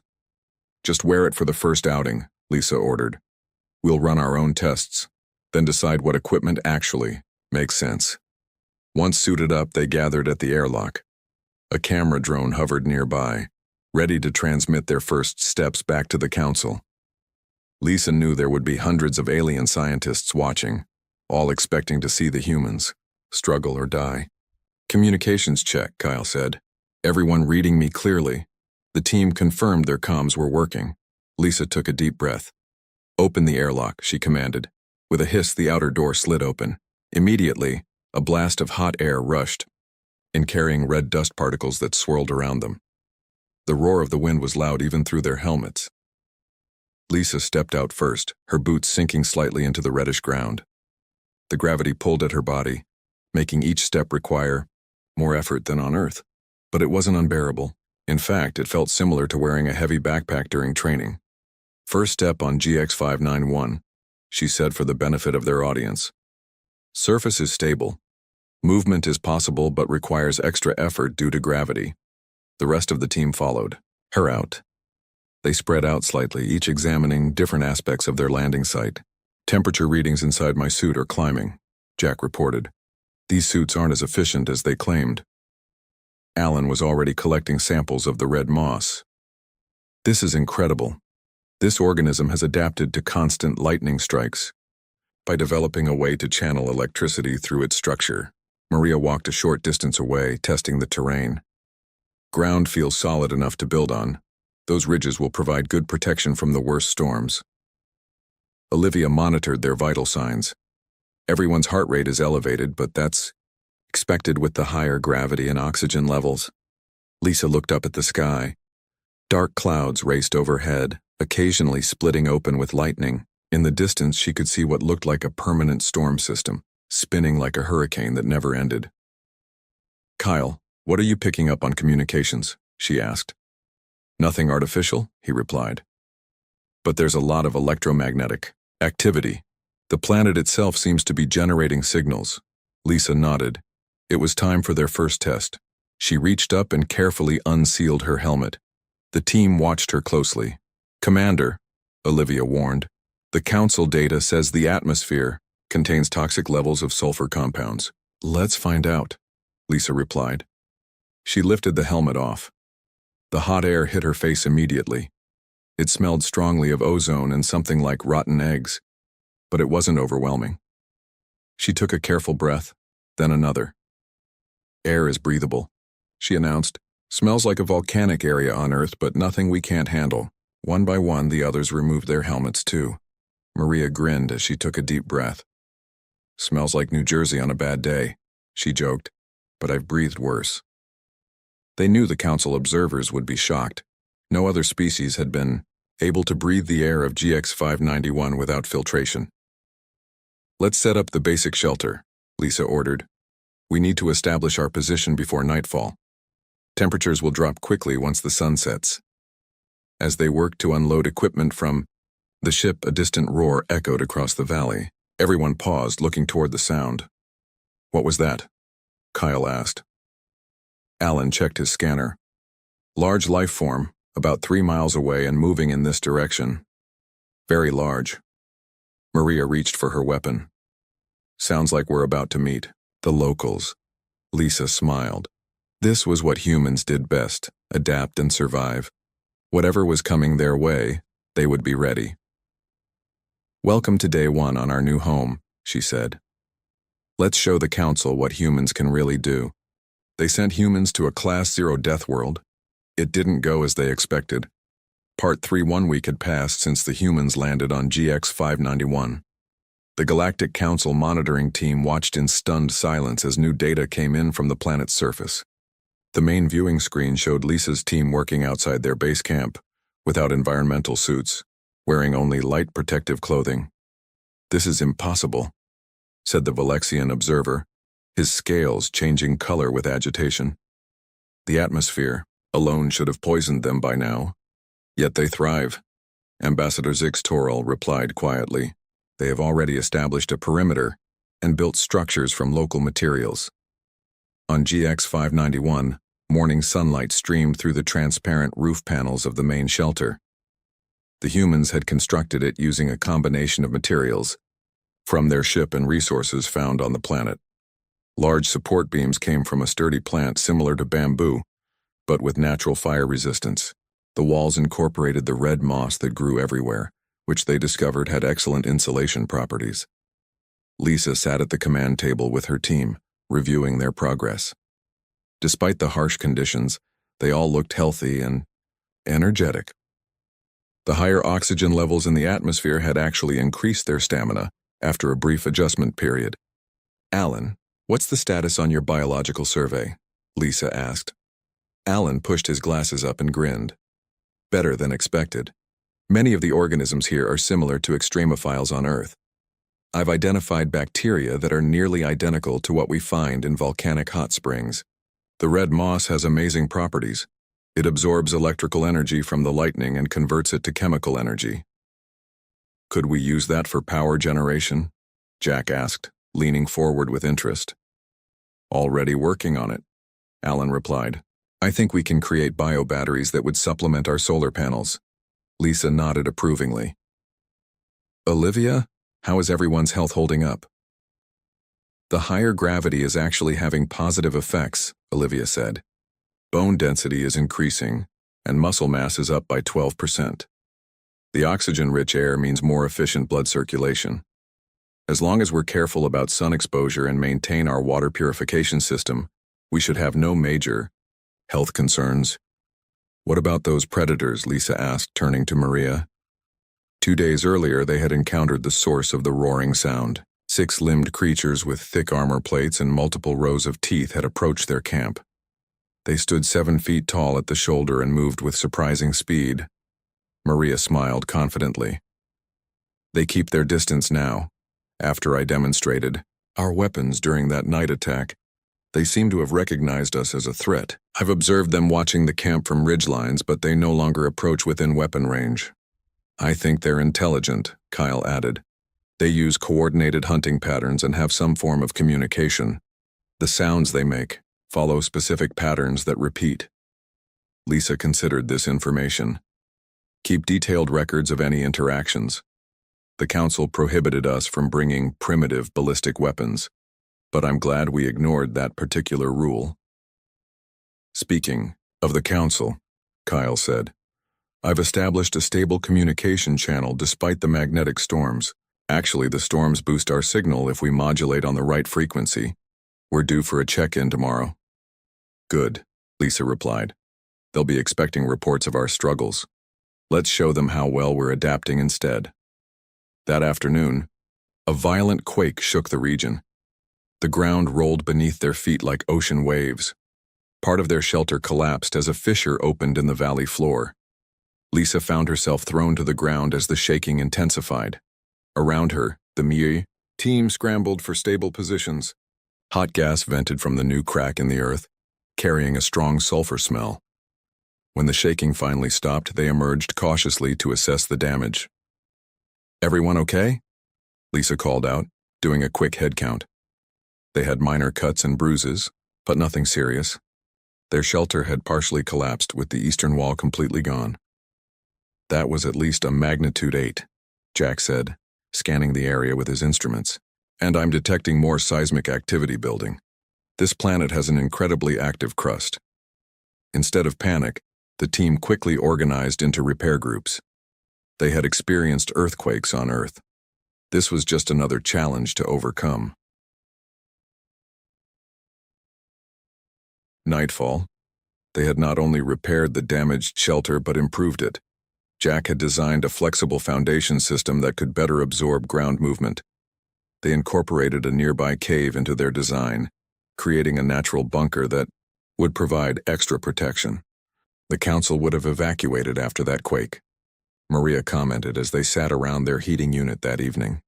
Just wear it for the first outing, Lisa ordered. We'll run our own tests, then decide what equipment actually makes sense. Once suited up, they gathered at the airlock. A camera drone hovered nearby, ready to transmit their first steps back to the council. Lisa knew there would be hundreds of alien scientists watching, all expecting to see the humans struggle or die. Communications check, Kyle said. Everyone reading me clearly. The team confirmed their comms were working. Lisa took a deep breath. Open the airlock, she commanded. With a hiss, the outer door slid open. Immediately, a blast of hot air rushed in, carrying red dust particles that swirled around them. The roar of the wind was loud even through their helmets. Lisa stepped out first, her boots sinking slightly into the reddish ground. The gravity pulled at her body, making each step require more effort than on Earth. But it wasn't unbearable. In fact, it felt similar to wearing a heavy backpack during training. First step on GX591, she said for the benefit of their audience. Surface is stable. Movement is possible but requires extra effort due to gravity. The rest of the team followed her out. They spread out slightly, each examining different aspects of their landing site. Temperature readings inside my suit are climbing, Jack reported. These suits aren't as efficient as they claimed. Alan was already collecting samples of the red moss. This is incredible. This organism has adapted to constant lightning strikes by developing a way to channel electricity through its structure. Maria walked a short distance away, testing the terrain. Ground feels solid enough to build on. Those ridges will provide good protection from the worst storms. Olivia monitored their vital signs. Everyone's heart rate is elevated, but that's expected with the higher gravity and oxygen levels. Lisa looked up at the sky. Dark clouds raced overhead, occasionally splitting open with lightning. In the distance, she could see what looked like a permanent storm system, spinning like a hurricane that never ended. Kyle, what are you picking up on communications? She asked. Nothing artificial, he replied. But there's a lot of electromagnetic activity. The planet itself seems to be generating signals. Lisa nodded. It was time for their first test. She reached up and carefully unsealed her helmet. The team watched her closely. Commander, Olivia warned, the council data says the atmosphere contains toxic levels of sulfur compounds. Let's find out, Lisa replied. She lifted the helmet off. The hot air hit her face immediately. It smelled strongly of ozone and something like rotten eggs, but it wasn't overwhelming. She took a careful breath, then another. Air is breathable, she announced. Smells like a volcanic area on Earth, but nothing we can't handle. One by one, the others removed their helmets too. Maria grinned as she took a deep breath. Smells like New Jersey on a bad day, she joked, but I've breathed worse. They knew the council observers would be shocked. No other species had been able to breathe the air of GX591 without filtration. Let's set up the basic shelter, Lisa ordered. We need to establish our position before nightfall. Temperatures will drop quickly once the sun sets. As they worked to unload equipment from the ship, a distant roar echoed across the valley. Everyone paused, looking toward the sound. What was that? Kyle asked. Alan checked his scanner. Large life form, about 3 miles away and moving in this direction. Very large. Maria reached for her weapon. Sounds like we're about to meet the locals. Lisa smiled. This was what humans did best, adapt and survive. Whatever was coming their way, they would be ready. Welcome to day one on our new home, she said. Let's show the council what humans can really do. They sent humans to a Class 0 death world. It didn't go as they expected. Part 3 1 week had passed since the humans landed on GX 591. The Galactic Council monitoring team watched in stunned silence as new data came in from the planet's surface. The main viewing screen showed Lisa's team working outside their base camp, without environmental suits, wearing only light protective clothing. "This is impossible," said the Valexian observer, his scales changing color with agitation. "The atmosphere alone should have poisoned them by now. Yet they thrive." Ambassador Zix Toral replied quietly. "They have already established a perimeter and built structures from local materials." On GX 591, morning sunlight streamed through the transparent roof panels of the main shelter. The humans had constructed it using a combination of materials from their ship and resources found on the planet. Large support beams came from a sturdy plant similar to bamboo, but with natural fire resistance. The walls incorporated the red moss that grew everywhere, which they discovered had excellent insulation properties. Lisa sat at the command table with her team, reviewing their progress. Despite the harsh conditions, they all looked healthy and energetic. The higher oxygen levels in the atmosphere had actually increased their stamina after a brief adjustment period. "Alan, what's the status on your biological survey?" Lisa asked. Alan pushed his glasses up and grinned. "Better than expected. Many of the organisms here are similar to extremophiles on Earth. I've identified bacteria that are nearly identical to what we find in volcanic hot springs. The red moss has amazing properties. It absorbs electrical energy from the lightning and converts it to chemical energy." "Could we use that for power generation?" Jack asked, leaning forward with interest. "Already working on it," Alan replied. "I think we can create biobatteries that would supplement our solar panels." Lisa nodded approvingly. "Olivia, how is everyone's health holding up?" "The higher gravity is actually having positive effects," Olivia said. "Bone density is increasing, and muscle mass is up by 12%. The oxygen-rich air means more efficient blood circulation. As long as we're careful about sun exposure and maintain our water purification system, we should have no major health concerns." "What about those predators?" Lisa asked, turning to Maria. 2 days earlier, they had encountered the source of the roaring sound. 6-limbed creatures with thick armor plates and multiple rows of teeth had approached their camp. They stood 7 feet tall at the shoulder and moved with surprising speed. Maria smiled confidently. "They keep their distance now. After I demonstrated our weapons during that night attack, they seem to have recognized us as a threat. I've observed them watching the camp from ridgelines, but they no longer approach within weapon range." "I think they're intelligent," Kyle added. "They use coordinated hunting patterns and have some form of communication. The sounds they make follow specific patterns that repeat." Lisa considered this information. "Keep detailed records of any interactions. The Council prohibited us from bringing primitive ballistic weapons, but I'm glad we ignored that particular rule." "Speaking of the Council," Kyle said, "I've established a stable communication channel despite the magnetic storms. Actually, the storms boost our signal if we modulate on the right frequency. We're due for a check-in tomorrow." "Good," Lisa replied. "They'll be expecting reports of our struggles. Let's show them how well we're adapting instead." That afternoon, a violent quake shook the region. The ground rolled beneath their feet like ocean waves. Part of their shelter collapsed as a fissure opened in the valley floor. Lisa found herself thrown to the ground as the shaking intensified. Around her, the MIE team scrambled for stable positions. Hot gas vented from the new crack in the earth, carrying a strong sulfur smell. When the shaking finally stopped, they emerged cautiously to assess the damage. "Everyone okay?" Lisa called out, doing a quick head count. They had minor cuts and bruises, but nothing serious. Their shelter had partially collapsed with the eastern wall completely gone. "That was at least a magnitude 8, Jack said, scanning the area with his instruments. "And I'm detecting more seismic activity building. This planet has an incredibly active crust." Instead of panic, the team quickly organized into repair groups. They had experienced earthquakes on Earth. This was just another challenge to overcome. Nightfall. They had not only repaired the damaged shelter but improved it. Jack had designed a flexible foundation system that could better absorb ground movement. They incorporated a nearby cave into their design, creating a natural bunker that would provide extra protection. The council would have evacuated after that quake, Maria commented as they sat around their heating unit that evening.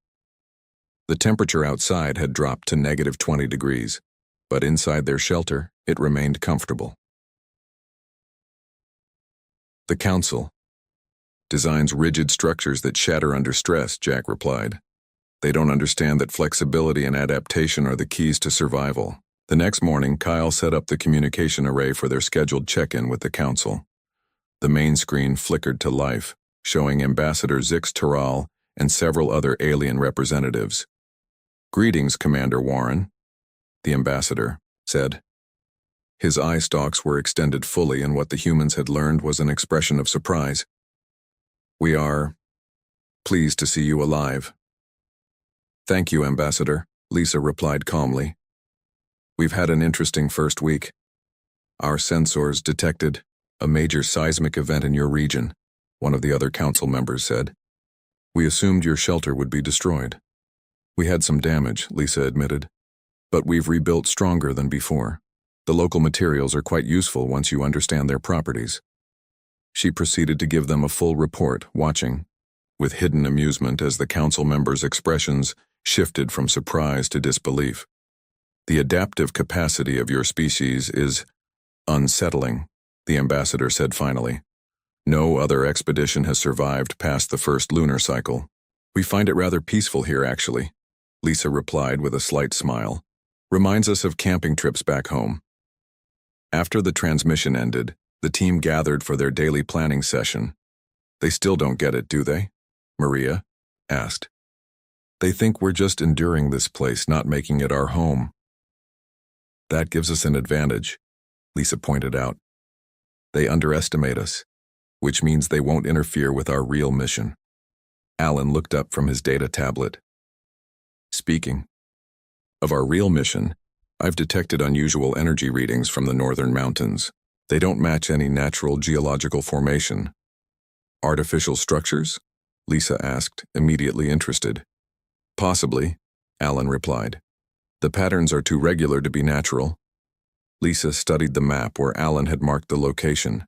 The temperature outside had dropped to -20 degrees, but inside their shelter, it remained comfortable. The council designs rigid structures that shatter under stress, Jack replied. They don't understand that flexibility and adaptation are the keys to survival. The next morning, Kyle set up the communication array for their scheduled check-in with the council. The main screen flickered to life, showing Ambassador Zix Taral and several other alien representatives. "Greetings, Commander Warren," the ambassador said. His eye stalks were extended fully, and what the humans had learned was an expression of surprise. "We are pleased to see you alive." "Thank you, Ambassador," Lisa replied calmly. "We've had an interesting first week. Our sensors detected a major seismic event in your region," one of the other council members said. "We assumed your shelter would be destroyed." "We had some damage," Lisa admitted, "but we've rebuilt stronger than before. The local materials are quite useful once you understand their properties." She proceeded to give them a full report, watching with hidden amusement as the council members' expressions shifted from surprise to disbelief. "The adaptive capacity of your species is unsettling," the ambassador said finally. "No other expedition has survived past the first lunar cycle. We find it rather peaceful here, actually," Lisa replied with a slight smile. "Reminds us of camping trips back home." After the transmission ended, the team gathered for their daily planning session. "They still don't get it, do they?" Maria asked. "They think we're just enduring this place, not making it our home." "That gives us an advantage," Lisa pointed out. "They underestimate us, which means they won't interfere with our real mission." Alan looked up from his data tablet. "Speaking of our real mission, I've detected unusual energy readings from the northern mountains. They don't match any natural geological formation." "Artificial structures?" Lisa asked, immediately interested. "Possibly," Alan replied. "The patterns are too regular to be natural." Lisa studied the map where Alan had marked the location.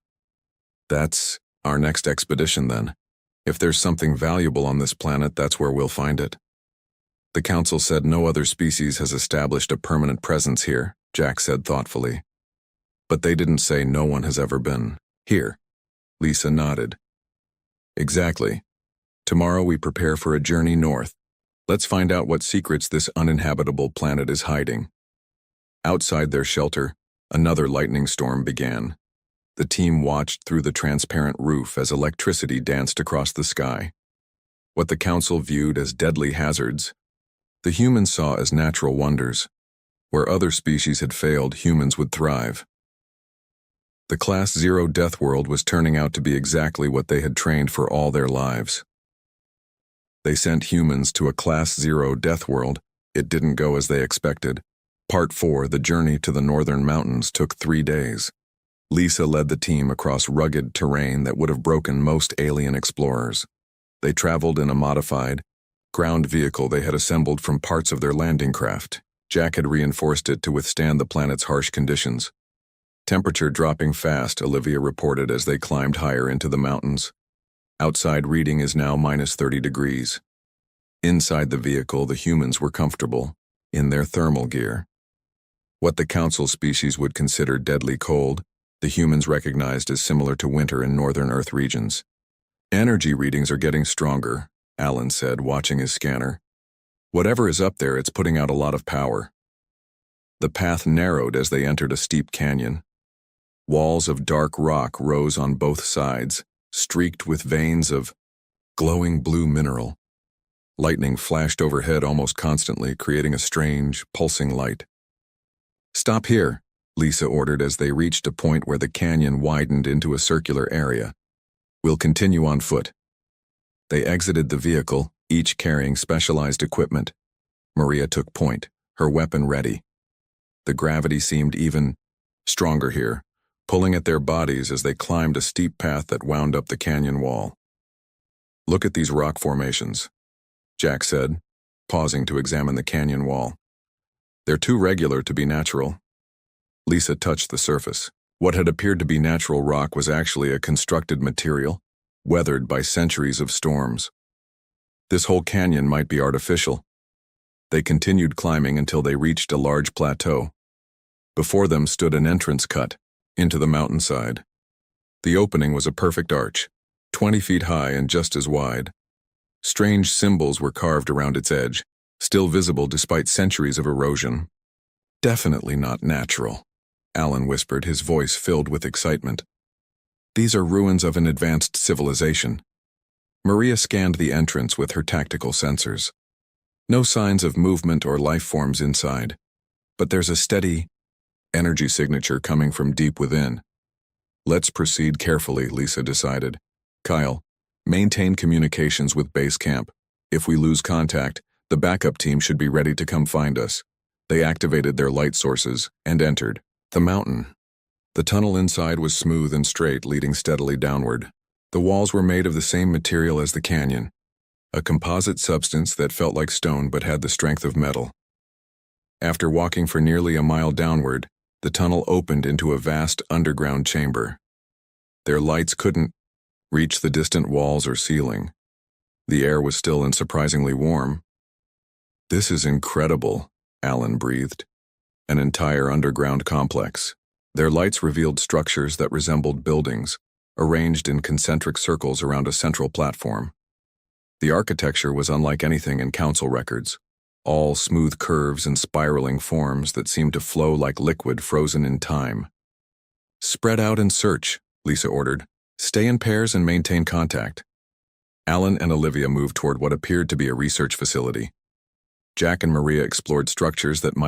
"That's our next expedition, then. If there's something valuable on this planet, that's where we'll find it." "The council said no other species has established a permanent presence here," Jack said thoughtfully. "But they didn't say no one has ever been here." Lisa nodded. "Exactly. Tomorrow we prepare for a journey north. Let's find out what secrets this uninhabitable planet is hiding." Outside their shelter, another lightning storm began. The team watched through the transparent roof as electricity danced across the sky. What the council viewed as deadly hazards, the humans saw as natural wonders. Where other species had failed, humans would thrive. The Class 0 death world was turning out to be exactly what they had trained for all their lives. They sent humans to a Class 0 death world. It didn't go as they expected. Part 4, the journey to the northern mountains, took 3 days. Lisa led the team across rugged terrain that would have broken most alien explorers. They traveled in a modified, ground vehicle they had assembled from parts of their landing craft. Jack had reinforced it to withstand the planet's harsh conditions. Temperature dropping fast, Olivia reported as they climbed higher into the mountains. Outside reading is now -30 degrees. Inside the vehicle, the humans were comfortable, in their thermal gear. What the council species would consider deadly cold, the humans recognized as similar to winter in northern Earth regions. "Energy readings are getting stronger," Alan said, watching his scanner. "Whatever is up there, it's putting out a lot of power." The path narrowed as they entered a steep canyon. Walls of dark rock rose on both sides, streaked with veins of glowing blue mineral. Lightning flashed overhead almost constantly, creating a strange, pulsing light. "Stop here," Lisa ordered as they reached a point where the canyon widened into a circular area. "We'll continue on foot." They exited the vehicle, each carrying specialized equipment. Maria took point, her weapon ready. The gravity seemed even stronger here, pulling at their bodies as they climbed a steep path that wound up the canyon wall. "Look at these rock formations," Jack said, pausing to examine the canyon wall. "They're too regular to be natural." Lisa touched the surface. What had appeared to be natural rock was actually a constructed material, weathered by centuries of storms. This whole canyon might be artificial. They continued climbing until they reached a large plateau. Before them stood an entrance cut into the mountainside. The opening was a perfect arch, 20 feet high and just as wide. Strange symbols were carved around its edge, still visible despite centuries of erosion. "Definitely not natural," Alan whispered, his voice filled with excitement. "These are ruins of an advanced civilization." Maria scanned the entrance with her tactical sensors. No signs of movement or life forms inside, but there's a steady energy signature coming from deep within. "Let's proceed carefully," Lisa decided. "Kyle, maintain communications with base camp. If we lose contact, the backup team should be ready to come find us." They activated their light sources and entered the mountain. The tunnel inside was smooth and straight, leading steadily downward. The walls were made of the same material as the canyon, a composite substance that felt like stone but had the strength of metal. After walking for nearly a mile downward, the tunnel opened into a vast underground chamber. Their lights couldn't reach the distant walls or ceiling. The air was still and surprisingly warm. "This is incredible," Alan breathed. An entire underground complex. Their lights revealed structures that resembled buildings, arranged in concentric circles around a central platform. The architecture was unlike anything in council records, all smooth curves and spiraling forms that seemed to flow like liquid frozen in time. "Spread out and search," Lisa ordered. "Stay in pairs and maintain contact." Alan and Olivia moved toward what appeared to be a research facility. Jack and Maria explored structures that might